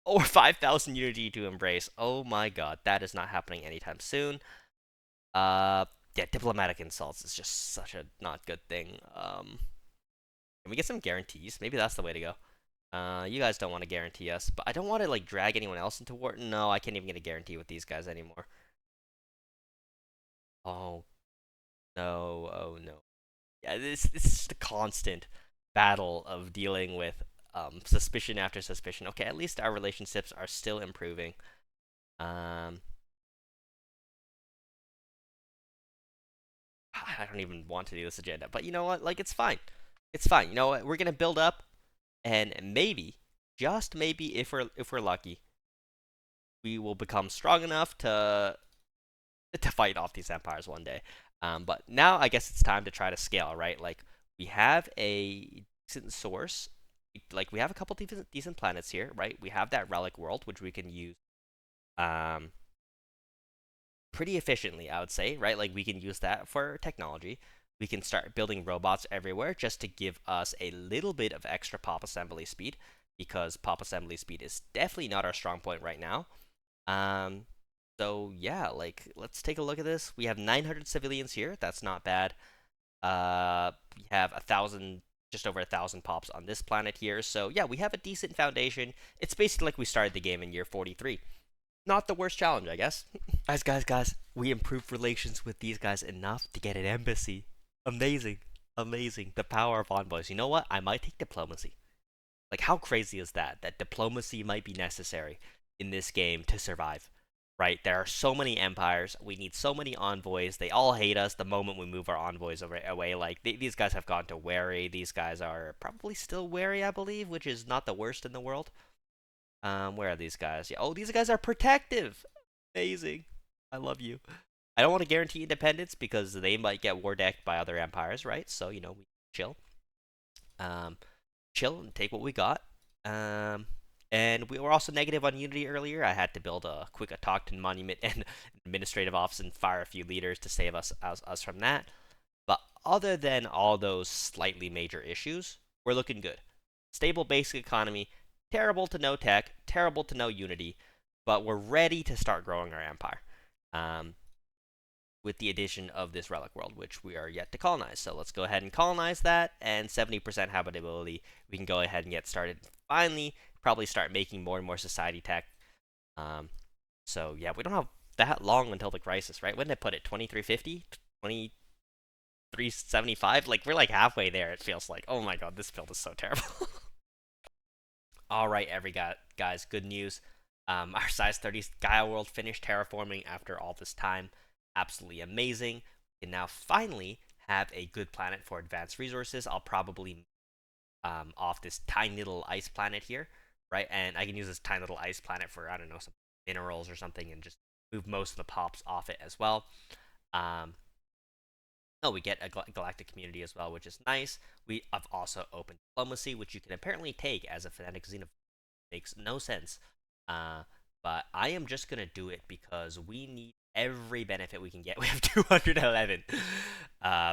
Or 5,000 unity to embrace. Oh my god, that is not happening anytime soon. Yeah, diplomatic insults is just such a not good thing. Can we get some guarantees? Maybe that's the way to go. You guys don't want to guarantee us, but I don't want to like drag anyone else into war. No, I can't even get a guarantee with these guys anymore. Oh no, oh no. Yeah, this is just a constant battle of dealing with suspicion after suspicion. Okay, at least our relationships are still improving. Um, I don't even want to do this agenda, but you know what? Like, it's fine. It's fine. You know what? We're gonna build up, and maybe, just maybe, if we're lucky, we will become strong enough to fight off these empires one day. But now I guess it's time to try to scale, right? Like we have a decent source like we have a couple decent planets here, right? We have that relic world, which we can use um, pretty efficiently, I would say, right? Like we can use that for technology. We can start building robots everywhere just to give us a little bit of extra pop assembly speed, because pop assembly speed is definitely not our strong point right now. Um, so yeah, like let's take a look at this. We have 900 civilians here. That's not bad. We have 1,000, just over 1,000 pops on this planet here. So yeah, we have a decent foundation. It's basically like we started the game in year 43. Not the worst challenge, I guess. Guys, we improved relations with these guys enough to get an embassy. Amazing, amazing. The power of envoys. You know what? I might take diplomacy. Like, how crazy is that? That diplomacy might be necessary in this game to survive, right? There are so many empires. We need so many envoys. They all hate us the moment we move our envoys away. Like, these guys have gone to wary. These guys are probably still wary, I believe, which is not the worst in the world. Where are these guys? Yeah, oh, these guys are protective. Amazing. I love you. I don't want to guarantee independence because they might get war decked by other empires, right? So, we chill. Um, chill and take what we got. Um, and we were also negative on Unity earlier. I had to build a quick Autochton monument and administrative office and fire a few leaders to save us from that. But other than all those slightly major issues, we're looking good. Stable basic economy, terrible to no tech, terrible to no Unity, but we're ready to start growing our empire. Um, with the addition of this relic world, which we are yet to colonize. So let's go ahead and colonize that, and 70% habitability. We can go ahead and get started. Finally, probably start making more and more society tech. Um, so yeah, we don't have that long until the crisis, right? When did I put it? 2350? 2375? Like, we're like halfway there, it feels like. Oh my god, this build is so terrible. All right, guys, good news. Our size 30 Gaia world finished terraforming after all this time. Absolutely amazing. We can now finally have a good planet for advanced resources. I'll probably off this tiny little ice planet here, right? And I can use this tiny little ice planet for, I don't know, some minerals or something, and just move most of the pops off it as well. Um, Oh, we get a galactic community as well, which is nice. We have also opened diplomacy, which you can apparently take as a fanatic xenophobe. Makes no sense. Uh, but I am just going to do it because we need every benefit we can get. We have 211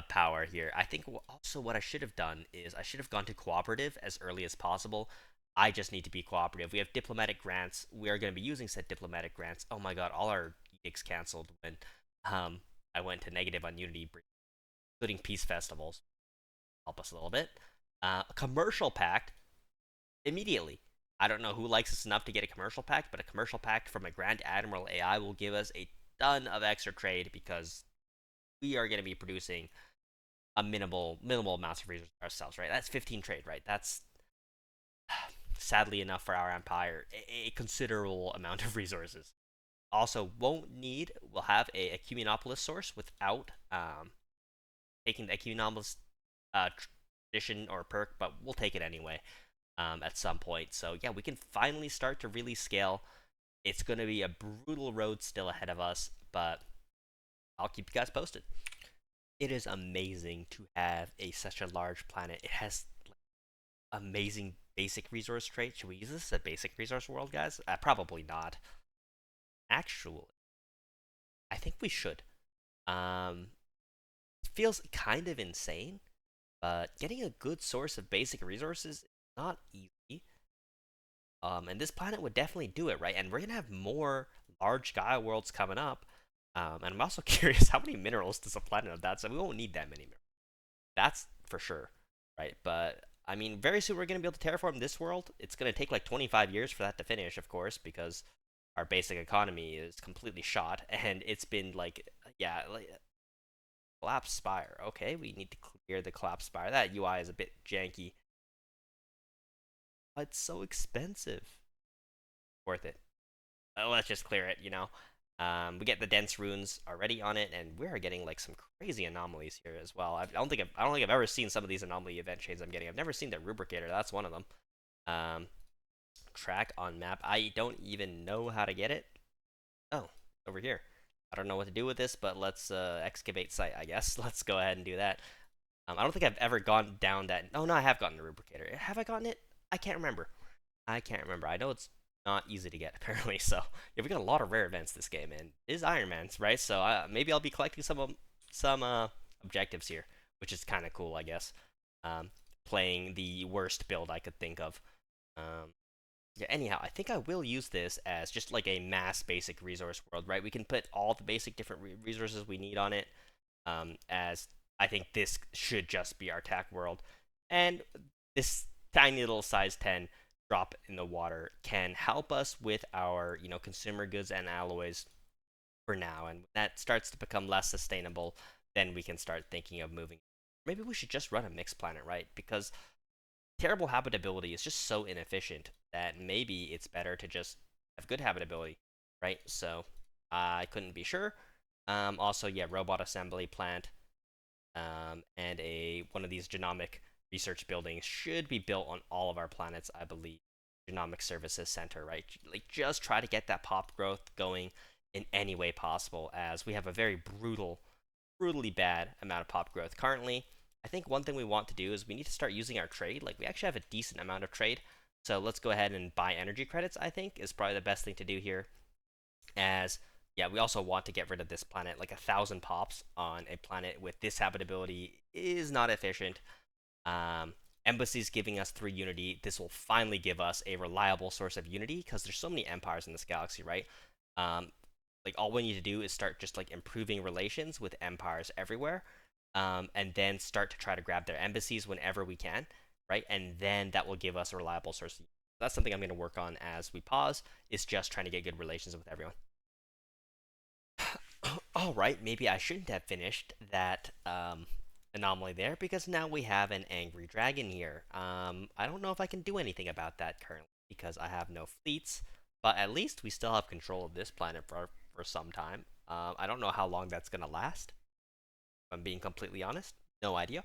power here. I think also what I should have done is I should have gone to cooperative as early as possible. I just need to be cooperative. We have diplomatic grants. We are going to be using said diplomatic grants. Oh my god, all our edicts canceled when I went to negative on Unity, including peace festivals. Help us a little bit. A commercial pact immediately. I don't know who likes us enough to get a commercial pact, but a commercial pact from a Grand Admiral AI will give us a ton of extra trade because we are going to be producing a minimal amounts of resources ourselves, right? That's 15 trade, right? That's sadly enough for our empire, a considerable amount of resources. Also, we'll have a Ecumenopolis source without taking the Ecumenopolis tradition or perk, but we'll take it anyway at some point. So yeah, we can finally start to really scale. It's going to be a brutal road still ahead of us, but I'll keep you guys posted. It is amazing to have such a large planet. It has amazing basic resource traits. Should we use this as a basic resource world, guys? Probably not. Actually, I think we should. It feels kind of insane, but getting a good source of basic resources is not easy. And this planet would definitely do it, right? And we're gonna have more large Gaia worlds coming up. And I'm also curious, how many minerals does a planet of that? So we won't need that many minerals. That's for sure, right? But I mean, very soon we're gonna be able to terraform this world. It's gonna take like 25 years for that to finish, of course, because our basic economy is completely shot, and it's been like, yeah, like collapsed spire. Okay, we need to clear the collapsed spire. That UI is a bit janky. But it's so expensive. Worth it. Let's just clear it, we get the dense runes already on it, and we're getting like some crazy anomalies here as well. I don't think I've ever seen some of these anomaly event chains I'm getting. I've never seen the rubricator. That's one of them. Track on map. I don't even know how to get it. Oh, over here. I don't know what to do with this, but let's excavate site, I guess. Let's go ahead and do that. I don't think I've ever gone down that. Oh no, I have gotten the rubricator. Have I gotten it? I can't remember. I can't remember. I know it's not easy to get apparently. So yeah, we got a lot of rare events this game, and it is Iron Man's, right? So maybe I'll be collecting some objectives here, which is kind of cool, I guess. Um, Playing the worst build I could think of. Um, yeah. Anyhow, I think I will use this as just like a mass basic resource world, right? We can put all the basic different resources we need on it. As I think this should just be our TAC world, and this tiny little size 10 drop in the water can help us with our consumer goods and alloys for now, and when that starts to become less sustainable, then we can start thinking of moving. Maybe we should just run a mixed planet, right? Because terrible habitability is just so inefficient that maybe it's better to just have good habitability, right? So I couldn't be sure. Also, yeah, robot assembly plant, and a one of these genomic research buildings should be built on all of our planets, I believe. Genomic Services Center, right? Like, just try to get that pop growth going in any way possible, as we have a very brutally bad amount of pop growth currently. I think one thing we want to do is we need to start using our trade. Like, we actually have a decent amount of trade, so let's go ahead and buy energy credits. I think is probably the best thing to do here, as yeah, we also want to get rid of this planet. Like 1,000 pops on a planet with this habitability is not efficient. Um, Embassies giving us 3 unity. This will finally give us a reliable source of unity because there's so many empires in this galaxy, right? Um, like all we need to do is start just like improving relations with empires everywhere, and then start to try to grab their embassies whenever we can, right? And then that will give us a reliable source. That's something I'm going to work on as we pause. Is just trying to get good relations with everyone. All right, maybe I shouldn't have finished that anomaly there because now we have an angry dragon here. I don't know if I can do anything about that currently because I have no fleets, but at least we still have control of this planet for some time. I don't know how long that's gonna last. If I'm being completely honest, no idea.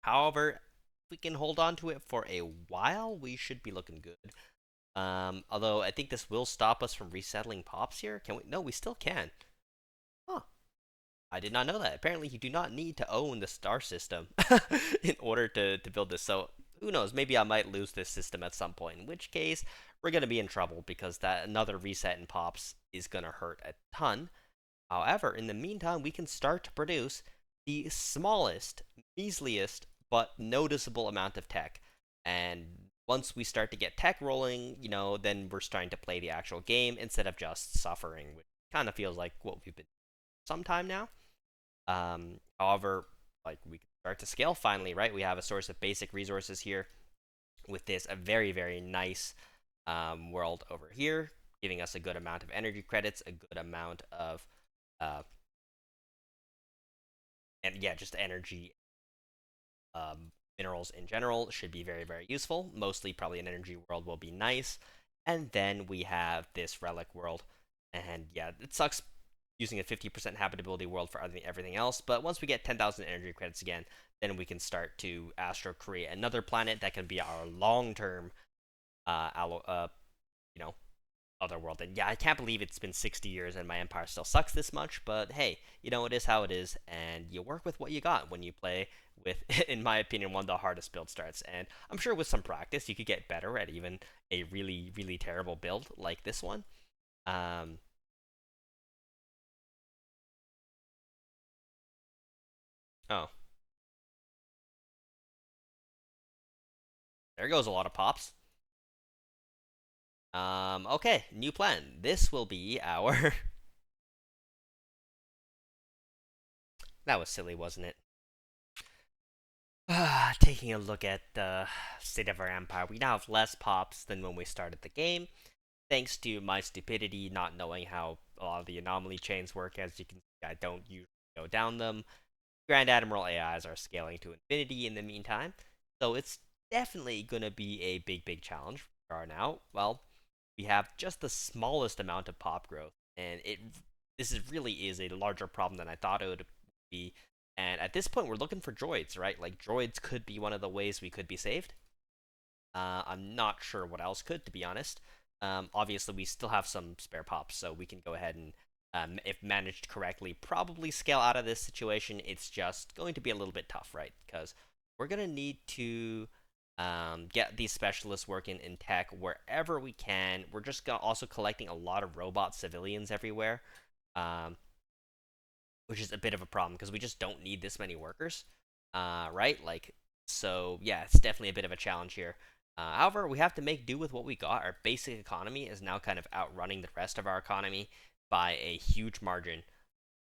However, if we can hold on to it for a while, we should be looking good. Although I think this will stop us from resettling pops here. Can we? No, we still can. Huh. I did not know that. Apparently, you do not need to own the star system in order to build this. So, who knows? Maybe I might lose this system at some point, in which case, we're going to be in trouble because that another reset in pops is going to hurt a ton. However, in the meantime, we can start to produce the smallest, measliest, but noticeable amount of tech. And once we start to get tech rolling, then we're starting to play the actual game instead of just suffering, which kind of feels like what we've been some time now. However, like we can start to scale finally, right? We have a source of basic resources here with this a very nice world over here, giving us a good amount of energy credits, a good amount of uh, and yeah, just energy minerals in general should be very useful. Mostly, probably an energy world will be nice, and then we have this relic world, and yeah, it sucks using a 50% habitability world for everything else. But once we get 10,000 energy credits again, then we can start to Astro create another planet that can be our long-term, you know, other world. And yeah, I can't believe it's been 60 years and my empire still sucks this much. But hey, it is how it is, and you work with what you got when you play with, in my opinion, one of the hardest build starts. And I'm sure with some practice, you could get better at even a really terrible build like this one. Um, oh, there goes a lot of pops. Okay, new plan. This will be our. That was silly, wasn't it? Taking a look at the state of our empire, we now have less pops than when we started the game, thanks to my stupidity not knowing how a lot of the anomaly chains work. As you can see, I don't usually go down them. Grand Admiral AIs are scaling to infinity in the meantime, so it's definitely going to be a big challenge. We are now, well, we have just the smallest amount of pop growth, and this really is a larger problem than I thought it would be. And at this point, we're looking for droids, right? Like droids could be one of the ways we could be saved. I'm not sure what else could, to be honest. Obviously, we still have some spare pops, so we can go ahead and, if managed correctly, probably scale out of this situation. It's just going to be a little bit tough, right? Because we're gonna need to Get these specialists working in tech wherever we can. We're just also collecting a lot of robot civilians everywhere, um, which is a bit of a problem because we just don't need this many workers, right? Like, so yeah, it's definitely a bit of a challenge here. However, we have to make do with what we got. Our basic economy is now kind of outrunning the rest of our economy by a huge margin.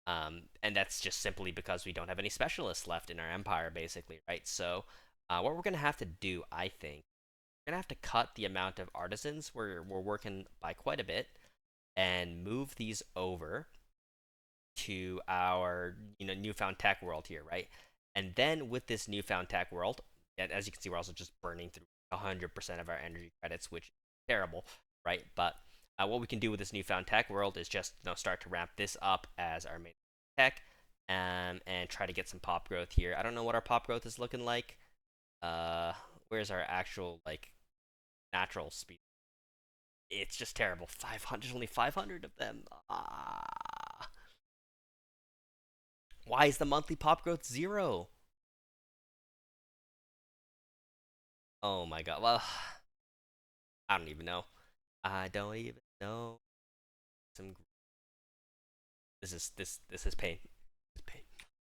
And that's just simply because we don't have any specialists left in our empire, basically, right? So, what we're going to have to do, I think, we're going to have to cut the amount of artisans we're working by quite a bit and move these over to our newfound tech world here, right? And then with this newfound tech world, and as you can see, we're also just burning through 100% of our energy credits, which is terrible, right? But what we can do with this newfound tech world is just start to ramp this up as our main tech, and try to get some pop growth here. I don't know what our pop growth is looking like. Uh, where's our actual like natural speed? It's just terrible. 500, only 500 of them. Why is the monthly pop growth 0? Oh my god. Well, I don't even know. I don't even know. Some this is pain. This is pain.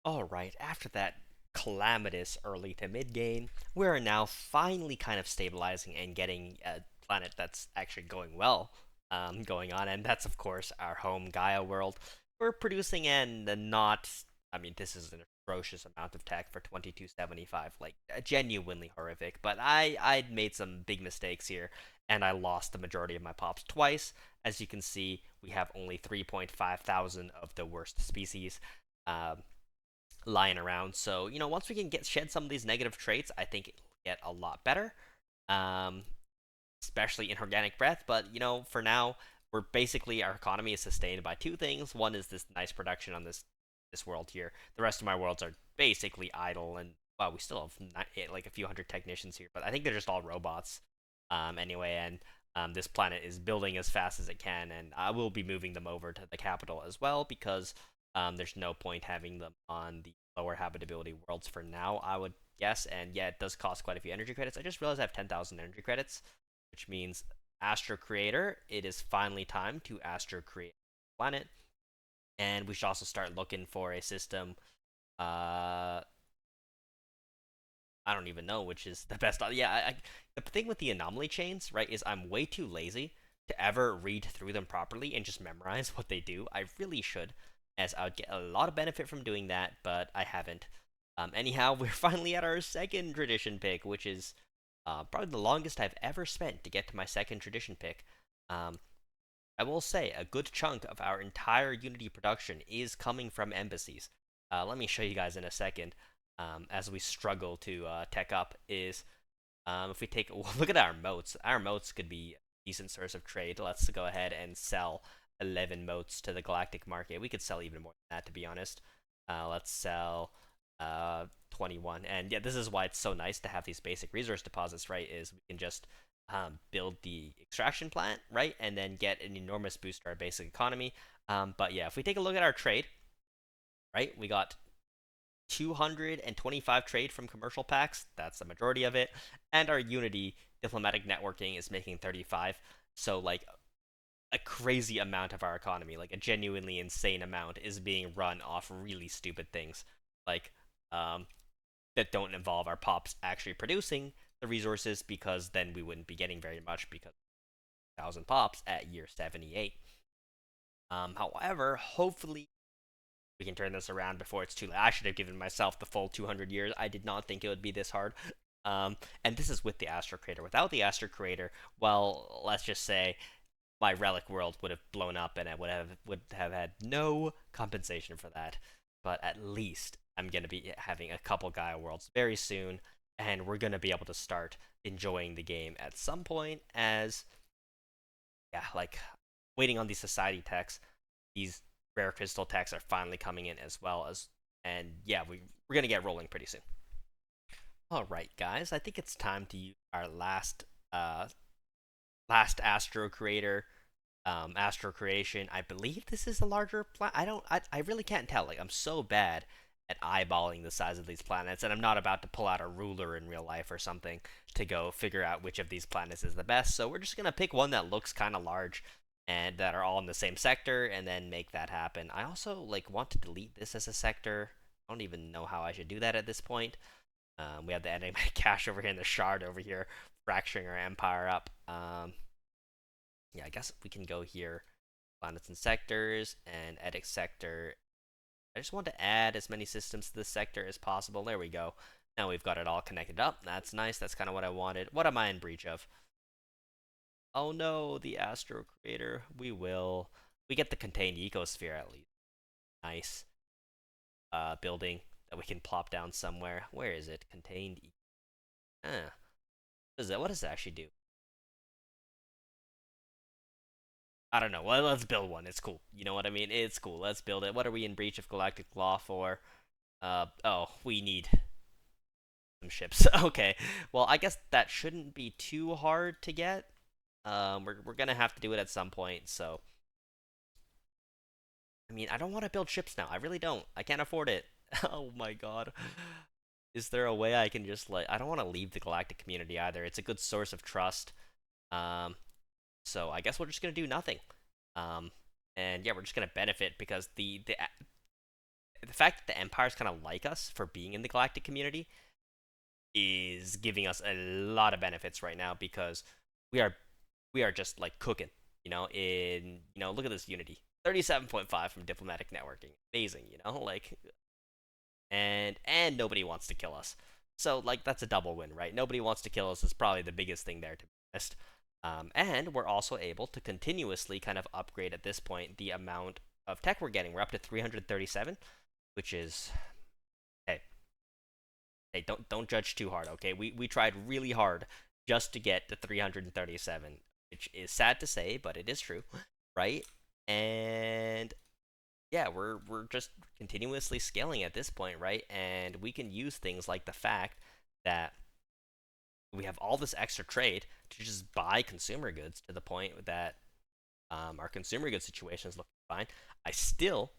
All right. After that calamitous early to mid game, we're now finally kind of stabilizing and getting a planet that's actually going well, going on, and that's of course our home Gaia world. We're producing and not. I mean, this is an atrocious amount of tech for 2275, like genuinely horrific. But I made some big mistakes here, and I lost the majority of my pops twice. As you can see, we have only 3.5 thousand of the worst species. Um, Lying around. So once we can get shed some of these negative traits, I think it'll get a lot better, um, especially in organic breath. But for now, we're basically our economy is sustained by two things. One is this nice production on this world here. The rest of my worlds are basically idle, and well, we still have like a few hundred technicians here, but I think they're just all robots, anyway. And this planet is building as fast as it can, and I will be moving them over to the capital as well because there's no point having them on the lower habitability worlds for now, I would guess. And yeah, it does cost quite a few energy credits. I just realized I have 10,000 energy credits, which means Astro Creator, it is finally time to Astro create a planet. And we should also start looking for a system. Uh, I don't even know which is the best. Yeah, the thing with the anomaly chains, right, is I'm way too lazy to ever read through them properly and just memorize what they do. I really should, as I would get a lot of benefit from doing that, but I haven't. Anyhow, we're finally at our second tradition pick, which is probably the longest I've ever spent to get to my second tradition pick. Um, I will say a good chunk of our entire Unity production is coming from embassies. Let me show you guys in a second. As we struggle to tech up, is if we take a look at our moats could be a decent source of trade. Let's go ahead and sell 11 moats to the galactic market. We could sell even more than that, to be honest. Let's sell 21. And yeah, this is why it's so nice to have these basic resource deposits, right? Is we can just build the extraction plant, right? And then get an enormous boost to our basic economy. But yeah, if we take a look at our trade, right, we got 225 trade from commercial packs. That's the majority of it. And our Unity diplomatic networking is making 35. So, like, a crazy amount of our economy, like a genuinely insane amount, is being run off really stupid things. Like, that don't involve our pops actually producing the resources, because then we wouldn't be getting very much because 1,000 pops at year 78. However, hopefully we can turn this around before it's too late. I should have given myself the full 200 years. I did not think it would be this hard. And this is with the Astro Creator. Without the Astro Creator, well, let's just say my relic world would have blown up, and I would have had no compensation for that. But at least I'm gonna be having a couple Gaia worlds very soon, and we're gonna be able to start enjoying the game at some point. As yeah, like waiting on these society techs, these rare crystal techs are finally coming in as well as, and yeah, we're gonna get rolling pretty soon. All right, guys, I think it's time to use our last Astro Creator, Astro Creation. I believe this is a larger planet. I don't. I really can't tell. Like, I'm so bad at eyeballing the size of these planets, and I'm not about to pull out a ruler in real life or something to go figure out which of these planets is the best. So we're just gonna pick one that looks kind of large and that are all in the same sector, and then make that happen. I also like want to delete this as a sector. I don't even know how I should do that at this point. We have the enigmatic cache over here and the shard over here, fracturing our empire up. Yeah, I guess we can go here, planets and sectors, and edit sector. I just want to add as many systems to this sector as possible. There we go. Now we've got it all connected up. That's nice. That's kind of what I wanted. What am I in breach of? Oh no, the Astro creator. We get the contained ecosphere at least. Nice. Building that we can plop down somewhere. Where is it? Contained. What does that actually do? I don't know. Well, let's build one. It's cool. You know what I mean? It's cool. Let's build it. What are we in breach of galactic law for? Oh, we need some ships. Okay. Well, I guess that shouldn't be too hard to get. We're gonna have to do it at some point. So, I mean, I don't want to build ships now. I really don't. I can't afford it. Oh my god. Is there a way I can just like? I don't want to leave the galactic community either. It's a good source of trust. Um, so I guess we're just gonna do nothing. Um, and yeah, we're just gonna benefit because the fact that the Empire's kind of like us for being in the galactic community is giving us a lot of benefits right now because we are we are just like cooking. Look at this unity. 37.5 from diplomatic networking. Amazing, like and nobody wants to kill us. So like that's a double win, right? Nobody wants to kill us is probably the biggest thing there, to be honest. And we're also able to continuously kind of upgrade at this point the amount of tech we're getting. We're up to 337, which is hey, don't judge too hard, okay? We tried really hard just to get to 337, which is sad to say, but it is true, right? And yeah, we're just continuously scaling at this point, right? And we can use things like the fact that we have all this extra trade to just buy consumer goods to the point that our consumer goods situation is looking fine. I still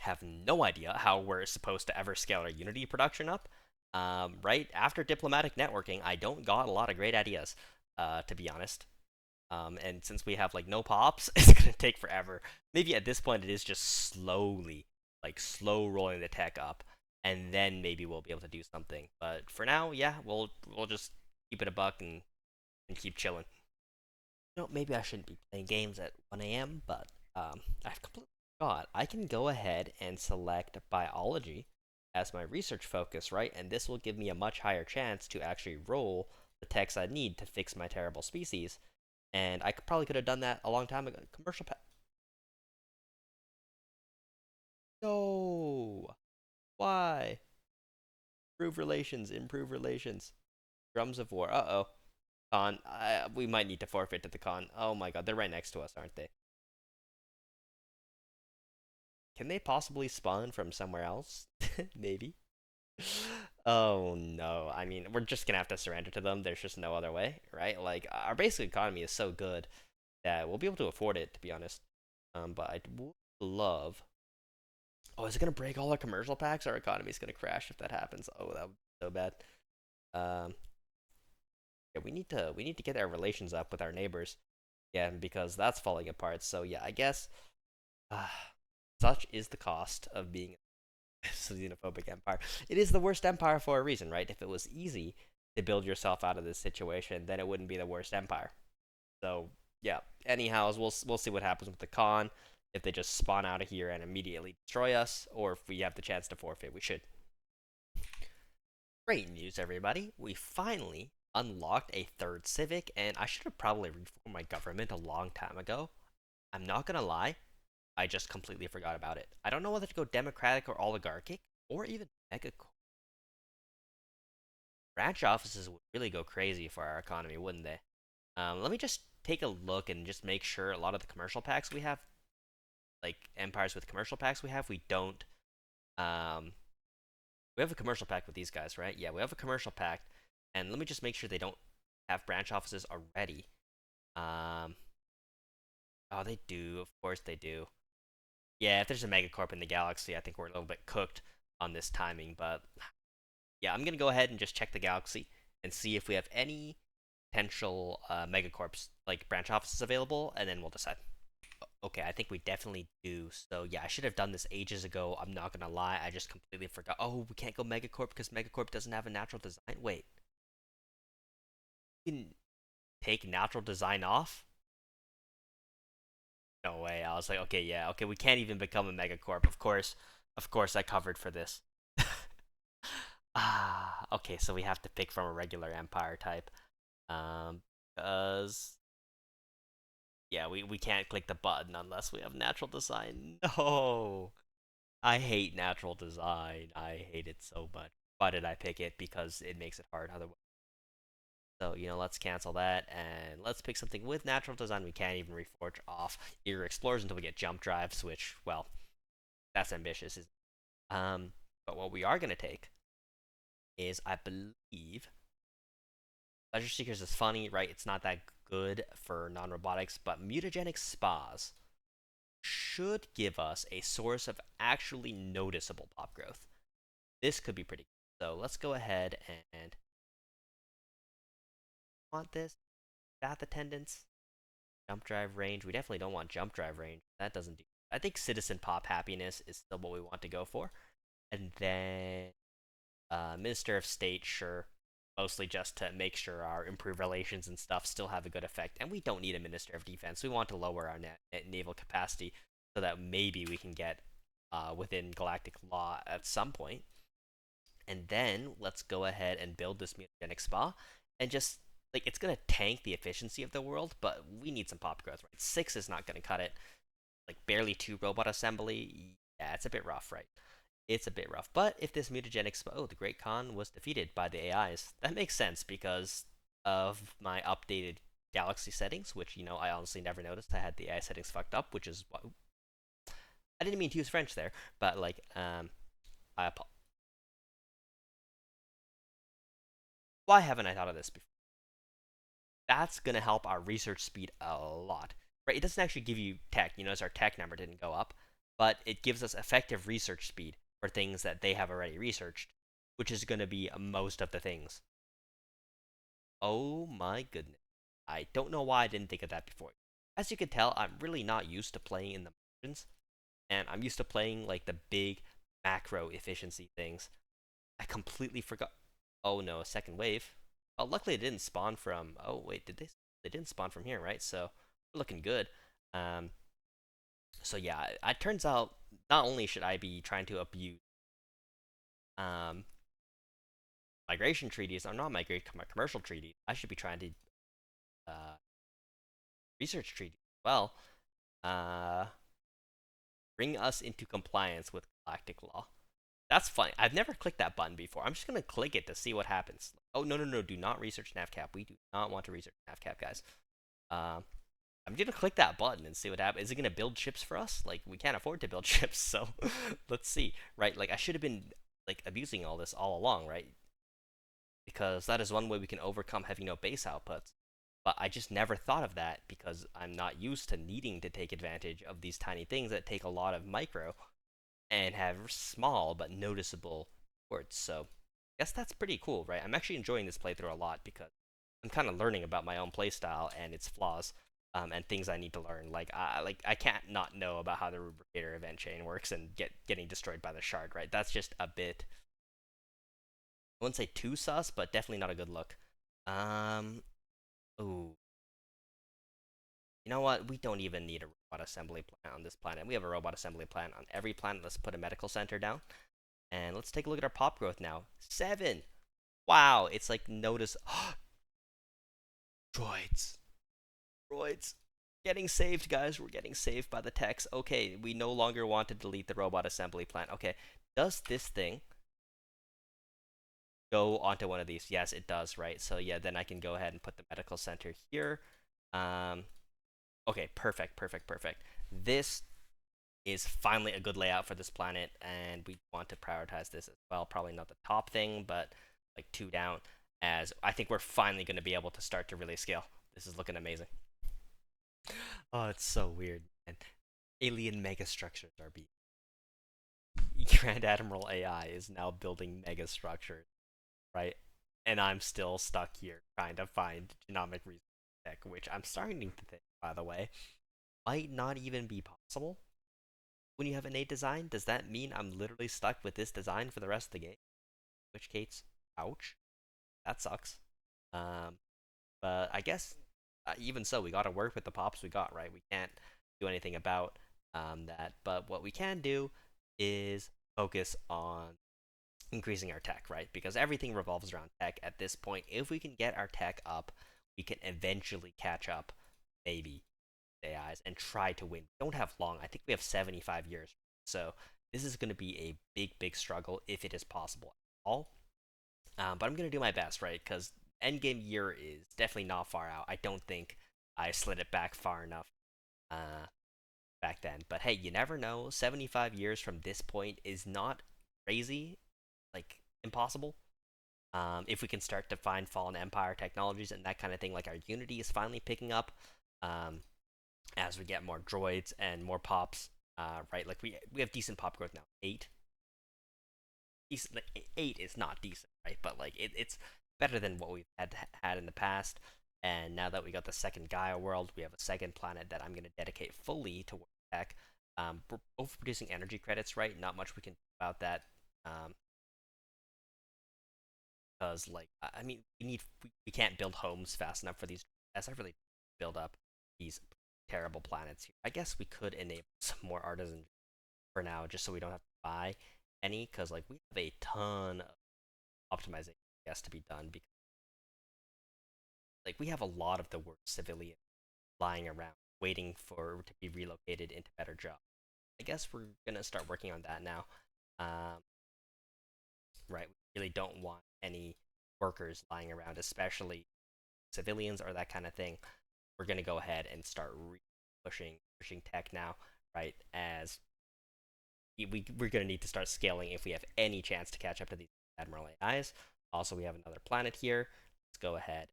have no idea how we're supposed to ever scale our Unity production up. Right after diplomatic networking, I don't got a lot of great ideas, to be honest. And since we have like no pops, it's gonna take forever. Maybe at this point it is just slowly, like slow rolling the tech up, and then maybe we'll be able to do something. But for now, yeah, we'll just keep it a buck and keep chilling. Maybe I shouldn't be playing games at 1 a.m., but I've completely forgot. I can go ahead and select biology as my research focus, right? And this will give me a much higher chance to actually roll the techs I need to fix my terrible species. And I probably could have done that a long time ago. Commercial pack. No. Why? Improve relations. Improve relations. Drums of war. Uh-oh. Con. We might need to forfeit to the con. Oh my god. They're right next to us, aren't they? Can they possibly spawn from somewhere else? Maybe. Oh no. I mean, we're just gonna have to surrender to them. There's just no other way, right? Like, our basic economy is so good that we'll be able to afford it, to be honest. But I would love. Oh, is it gonna break all our commercial packs? Our economy's gonna crash if that happens. Oh, that would be so bad. Um, yeah, we need to get our relations up with our neighbors. Yeah, because that's falling apart. So yeah, I guess uh, such is the cost of being a xenophobic empire. It is the worst empire for a reason, right? If it was easy to build yourself out of this situation, then it wouldn't be the worst empire. So yeah. Anyhow, we'll see what happens with the con. If they just spawn out of here and immediately destroy us, or if we have the chance to forfeit, we should. Great news, everybody! We finally unlocked a third civic, and I should have probably reformed my government a long time ago. I'm not gonna lie, I just completely forgot about it. I don't know whether to go democratic or oligarchic, or even mega. Branch offices would really go crazy for our economy, wouldn't they? Let me just take a look and just make sure a lot of the commercial packs we have, like empires with commercial packs we don't. Um, we have a commercial pack with these guys, right? Yeah, we have a commercial pack, and let me just make sure they don't have branch offices already. Um, oh, they do. Of course they do. Yeah, if there's a megacorp in the galaxy, I think we're a little bit cooked. on this timing, but yeah, I'm gonna go ahead and just check the galaxy and see if we have any potential megacorps like branch offices available, and then we'll decide. Okay, I think we definitely do. So yeah, I should have done this ages ago. I'm not gonna lie, I just completely forgot. Oh, we can't go megacorp because megacorp doesn't have a natural design. Wait, you can take natural design off? No way. I was like, okay, yeah, okay, we can't even become a megacorp. Of course, I covered for this. Okay, so we have to pick from a regular empire type. Because yeah, we can't click the button unless we have natural design. No, I hate natural design. I hate it so much. Why did I pick it? Because it makes it hard otherwise. So, let's cancel that and let's pick something with natural design. We can't even reforge off Eager Explorers until we get jump drives, which, well, that's ambitious. But what we are going to take is, I believe, Pleasure Seekers is funny, right? It's not that good for non robotics, but mutagenic spas should give us a source of actually noticeable pop growth. This could be pretty good. So let's go ahead and want this path attendance, jump drive range. We definitely don't want jump drive range. That doesn't do. I think citizen pop happiness is still what we want to go for, and then Minister of State, sure, mostly just to make sure our improved relations and stuff still have a good effect. And we don't need a Minister of Defense. We want to lower our naval capacity so that maybe we can get within galactic law at some point. And then let's go ahead and build this mutagenic spa and just like it's gonna tank the efficiency of the world, but we need some pop growth, right? 6 is not gonna cut it. Like barely 2 robot assembly. Yeah, it's a bit rough, right? It's a bit rough. But if this mutagenic oh, the Great Khan was defeated by the AIs, that makes sense because of my updated galaxy settings, which I honestly never noticed. I had the AI settings fucked up, which is what I didn't mean to use French there, but like I why haven't I thought of this before? That's gonna help our research speed a lot, right? It doesn't actually give you tech. As our tech number didn't go up, but it gives us effective research speed for things that they have already researched, which is going to be most of the things. Oh my goodness. I don't know why I didn't think of that before. As you can tell, I'm really not used to playing in the margins, and I'm used to playing like the big macro efficiency things. I completely forgot. Oh no, a second wave. Oh, luckily it didn't spawn from. Oh wait, did they? They didn't spawn from here, right? So we're looking good. Um, so yeah, it turns out not only should I be trying to abuse um migration treaties, or not migration commercial treaties, I should be trying to uh research treaties as well. Uh, bring us into compliance with galactic law. That's funny. I've never clicked that button before. I'm just gonna click it to see what happens. Oh no no no! Do not research NavCap. We do not want to research NavCap, guys. Um, I'm gonna click that button and see what happens. Is it gonna build ships for us? Like we can't afford to build ships, so let's see. Right? Like I should have been like abusing all this all along, right? Because that is one way we can overcome having no base outputs. But I just never thought of that because I'm not used to needing to take advantage of these tiny things that take a lot of micro and have small but noticeable words. So I guess that's pretty cool, right? I'm actually enjoying this playthrough a lot because I'm kind of learning about my own playstyle and its flaws, and things I need to learn. I can't not know about how the Rubricator event chain works and getting destroyed by the shard, right? That's just a bit, I wouldn't say too sus, but definitely not a good look. Um, ooh, you know what? We don't even need a robot assembly plant on this planet. We have a robot assembly plant on every planet. Let's put a medical center down. And let's take a look at our pop growth now. 7! Wow, it's like notice. Droids. Droids. Getting saved, guys. We're getting saved by the techs. Okay, we no longer want to delete the robot assembly plant. Okay, does this thing go onto one of these? Yes, it does, right? So yeah, then I can go ahead and put the medical center here. Um, okay, perfect, perfect, perfect. This is finally a good layout for this planet, and we want to prioritize this as well. Probably not the top thing, but like 2 down, as I think we're finally going to be able to start to really scale. This is looking amazing. Oh, it's so weird. And alien megastructures are being. Grand Admiral AI is now building mega structures, right? And I'm still stuck here trying to find genomic research tech, which I'm starting to think, by the way, might not even be possible when you have innate design. Does that mean I'm literally stuck with this design for the rest of the game? In which case, ouch, that sucks. Um, but I guess even so, we got to work with the pops we got, right? We can't do anything about that. But what we can do is focus on increasing our tech, right? Because everything revolves around tech at this point. If we can get our tech up, we can eventually catch up, maybe, AIs and try to win. We don't have long. I think we have 75 years. So this is going to be a big, big struggle if it is possible at all. But I'm going to do my best, right? Because endgame year is definitely not far out. I don't think I slid it back far enough back then. But hey, you never know. 75 years from this point is not crazy, like impossible. If we can start to find Fallen Empire technologies and that kind of thing, like our Unity is finally picking up um, as we get more droids and more pops, right? Like we have decent pop growth now. Decent, like, 8 is not decent, right? But like it's better than what we've had in the past. And now that we got the second Gaia world, we have a second planet that I'm going to dedicate fully to tech. We're both producing energy credits, right? Not much we can do about that. Because like I mean we can't build homes fast enough for these as I really build up these terrible planets here. I guess we could enable some more artisan for now just so we don't have to buy any because like we have a ton of optimization I guess to be done because like we have a lot of the worst civilians lying around waiting for to be relocated into better jobs. I guess we're gonna start working on that now. Um, right, we really don't want any workers lying around, especially civilians or that kind of thing. We're gonna go ahead and start pushing tech now, right? As we're gonna need to start scaling if we have any chance to catch up to these Admiral AIs. Also, we have another planet here. Let's go ahead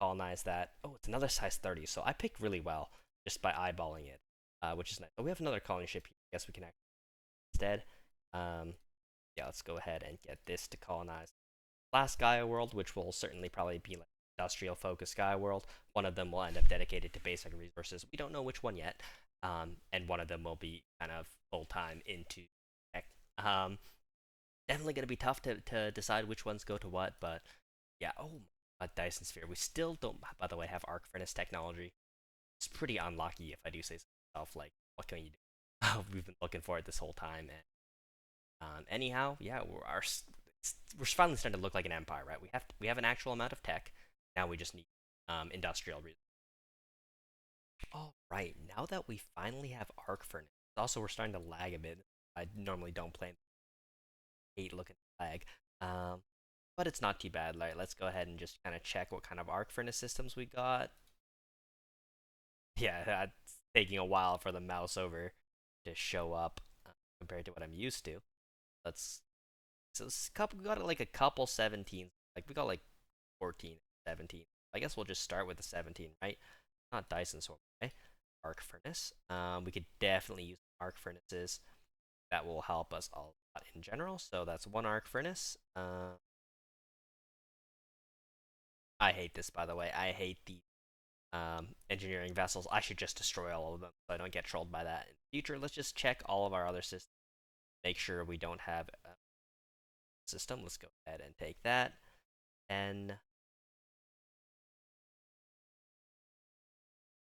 colonize that. Oh, it's another size 30, so I picked really well just by eyeballing it, which is nice. Oh, we have another colony ship here. I guess we can actually instead. Yeah, let's go ahead and get this to colonize last Gaia world, which will certainly probably be like industrial focused Gaia world. One of them will end up dedicated to basic resources. We don't know which one yet. And one of them will be kind of full time into tech. Definitely going to be tough to decide which ones go to what, but yeah. Oh, a Dyson Sphere. We still don't, by the way, have arc furnace technology. It's pretty unlucky if I do say so myself. Like, what can you do? We've been looking for it this whole time, and anyhow, yeah, we're finally starting to look like an empire, right? We have an actual amount of tech. Now we just need industrial reasons. All right, now that we finally have arc furnace, also we're starting to lag a bit. I normally don't play. Hate looking lag. But it's not too bad. Like, let's go ahead and just kind of check what kind of arc furnace systems we got. Yeah, it's taking a while for the mouse over to show up compared to what I'm used to. Let's so we got like a couple 17. Like we got like 14, 17. I guess we'll just start with the 17, right? Not Dyson Sword, right? Arc furnace. We could definitely use arc furnaces. That will help us a lot in general. So that's one arc furnace. I hate this, by the way. I hate the engineering vessels. I should just destroy all of them so I don't get trolled by that in the future. Let's just check all of our other systems. Make sure we don't have a system. Let's go ahead and take that. And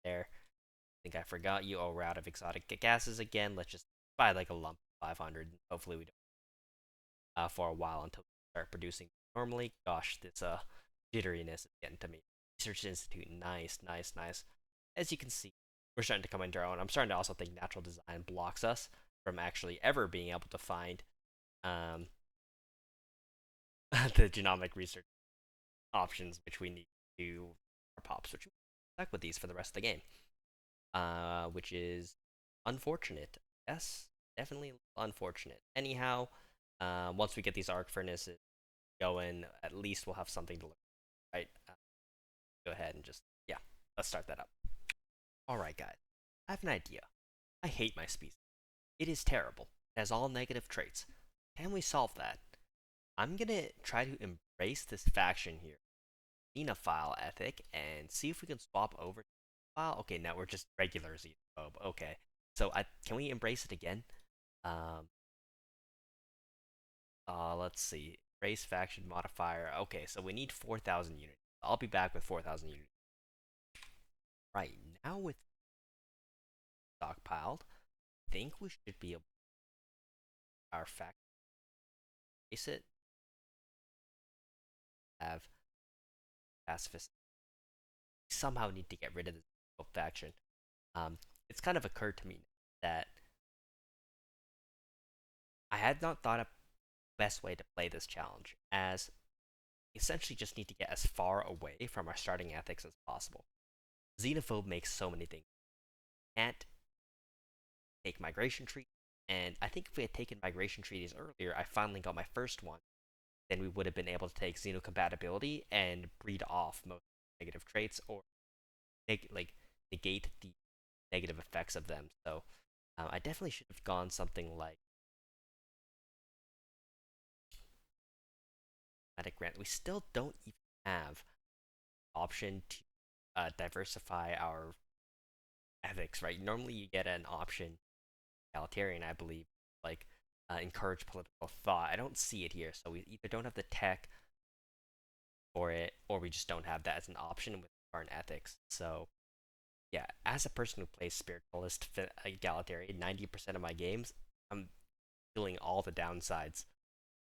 there. I think I forgot you. Oh, we're out of exotic gases again. Let's just buy like a lump 500. Hopefully we don't for a while until we start producing normally. Gosh, this jitteriness is getting to me. Research Institute, nice, nice, nice. As you can see, we're starting to come into our own. I'm starting to also think natural design blocks us from actually ever being able to find um, the genomic research options which we need to our pops, which we're stuck with these for the rest of the game, which is unfortunate. Yes, definitely unfortunate. Anyhow, once we get these arc furnaces going, at least we'll have something to look at, right? Go ahead and just, yeah, let's start that up. Alright, guys, I have an idea. I hate my species. It is terrible. It has all negative traits. can we solve that? I'm gonna try to embrace this faction here, Xenophile ethic, and see if we can swap over to file. Okay, now we're just regular Xenophobe. Okay, so can we embrace it again? Um, let's see. Race faction modifier. Okay, so we need 4,000 units. I'll be back with 4,000 units. Right, now with stockpiled, I think we should be able to our faction race it, have pacifist. Somehow need to get rid of this faction. It's kind of occurred to me that I had not thought of the best way to play this challenge, as we essentially just need to get as far away from our starting ethics as possible. Xenophobe makes so many things. Can't take migration treaties, and I think if we had taken migration treaties earlier, I finally got my first one, then we would have been able to take xenocompatibility and breed off most negative traits, or like negate the negative effects of them. So I definitely should have gone something like grant. We still don't even have option to diversify our ethics, right? Normally you get an option, egalitarian, I believe, like encourage political thought. I don't see it here, so we either don't have the tech for it, or we just don't have that as an option with current ethics. So yeah, as a person who plays spiritualist egalitarian, 90% of my games, I'm feeling all the downsides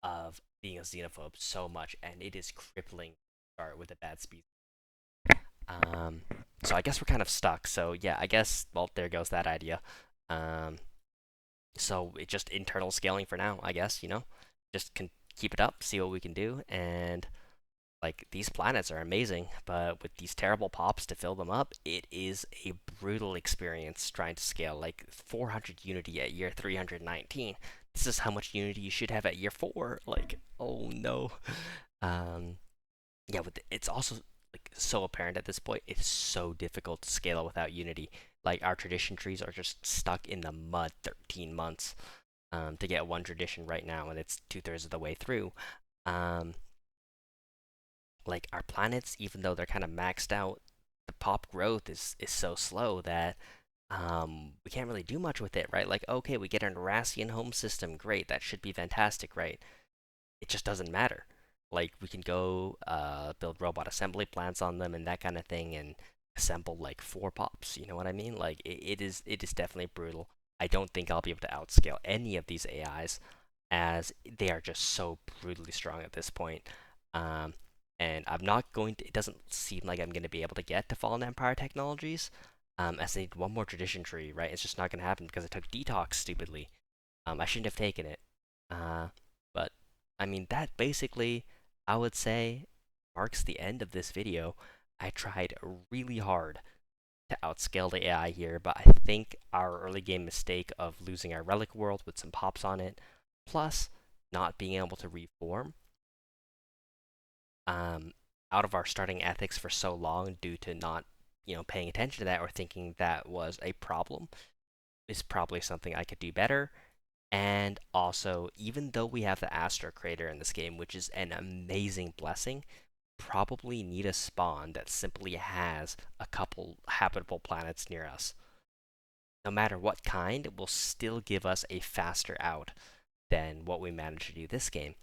of being a xenophobe so much, and it is crippling to start with a bad speed. Um, so I guess we're kind of stuck. So yeah, I guess, well, there goes that idea. Um, so it's just internal scaling for now, I guess, just can keep it up, see what we can do, and like these planets are amazing, but with these terrible pops to fill them up, it is a brutal experience trying to scale. Like 400 Unity at year 319. This is how much Unity you should have at year 4. Like, oh no. Um, yeah, it's also like so apparent at this point. It's so difficult to scale without Unity. Like our tradition trees are just stuck in the mud 13 months to get one tradition right now, and it's 2/3 of the way through. Um, like our planets, even though they're kind of maxed out, the pop growth is so slow that we can't really do much with it, right? Like, okay, we get an Eurasian home system, great, that should be fantastic, right? It just doesn't matter. Like, we can go build robot assembly plants on them and that kind of thing, and assemble like 4 pops. You know what I mean? Like, it is definitely brutal. I don't think I'll be able to outscale any of these AIs, as they are just so brutally strong at this point. Um, and I'm not going to. It doesn't seem like I'm going to be able to get to Fallen Empire technologies, as I need one more tradition tree, right? It's just not going to happen because I took detox stupidly. I shouldn't have taken it. Uh, but I mean, that basically, I would say, marks the end of this video. I tried really hard to outscale the AI here, but I think our early game mistake of losing our relic world with some pops on it, plus not being able to reform, um, out of our starting ethics for so long due to not, paying attention to that or thinking that was a problem, is probably something I could do better. And also, even though we have the Astro crater in this game, which is an amazing blessing, probably need a spawn that simply has a couple habitable planets near us. No matter what kind, it will still give us a faster out than what we managed to do this game.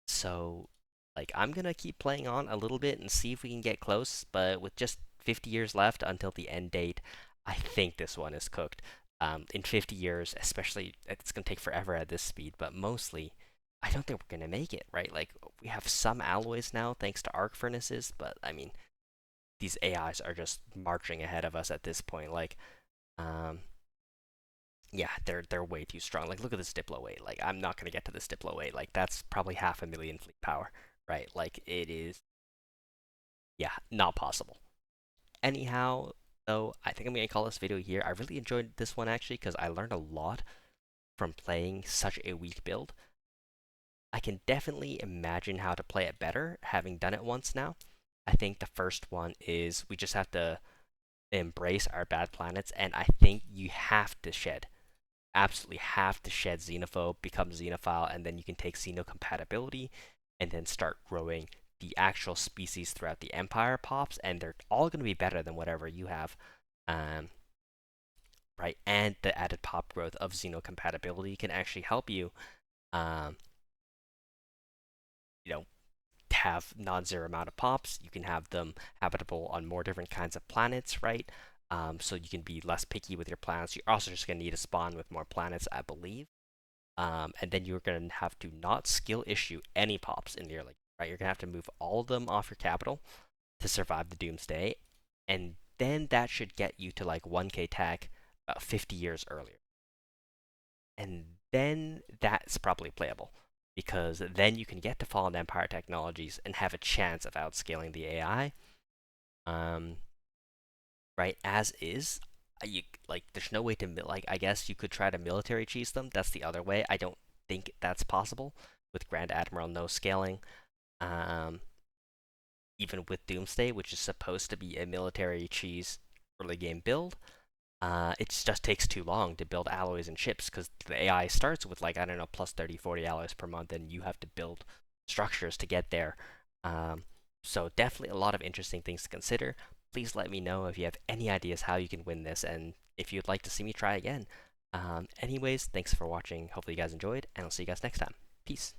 So, like, I'm gonna keep playing on a little bit and see if we can get close, but with just 50 years left until the end date, I think this one is cooked. In 50 years, especially, it's gonna take forever at this speed, but mostly, I don't think we're gonna make it, right? Like, we have some alloys now thanks to arc furnaces, but I mean, these AIs are just marching ahead of us at this point. Like, um, yeah, they're way too strong. Like, look at this Diplo weight. Like, I'm not gonna get to this Diplo weight. Like, that's probably 500,000 fleet power, right? Like, it is, yeah, not possible. Anyhow, though, I think I'm gonna call this video here. I really enjoyed this one actually because I learned a lot from playing such a weak build. I can definitely imagine how to play it better, having done it once now. I think the first one is we just have to embrace our bad planets, and I think you have to shed absolutely have to shed xenophobe, become xenophile, and then you can take xenocompatibility and then start growing the actual species throughout the empire pops, and they're all going to be better than whatever you have. Um, right? And the added pop growth of xenocompatibility can actually help you, um, you know, have non-zero amount of pops. You can have them habitable on more different kinds of planets, right? So you can be less picky with your planets. You're also just going to need to spawn with more planets, I believe. And then you're going to have to not skill issue any pops in your like, right? You're going to have to move all of them off your capital to survive the Doomsday, and then that should get you to like 1k tech about 50 years earlier. And then that's probably playable because then you can get to Fallen Empire technologies and have a chance of outscaling the AI. Um, right as is, you like there's no way to like I guess you could try to military cheese them. That's the other way. I don't think that's possible with Grand Admiral no scaling. Um, Even with Doomsday, which is supposed to be a military cheese early game build, it just takes too long to build alloys and chips because the AI starts with like, I don't know, plus 30, 40 alloys per month, and you have to build structures to get there. Um, so definitely a lot of interesting things to consider. Please let me know if you have any ideas how you can win this, and if you'd like to see me try again. Anyways, thanks for watching. Hopefully you guys enjoyed, and I'll see you guys next time. Peace.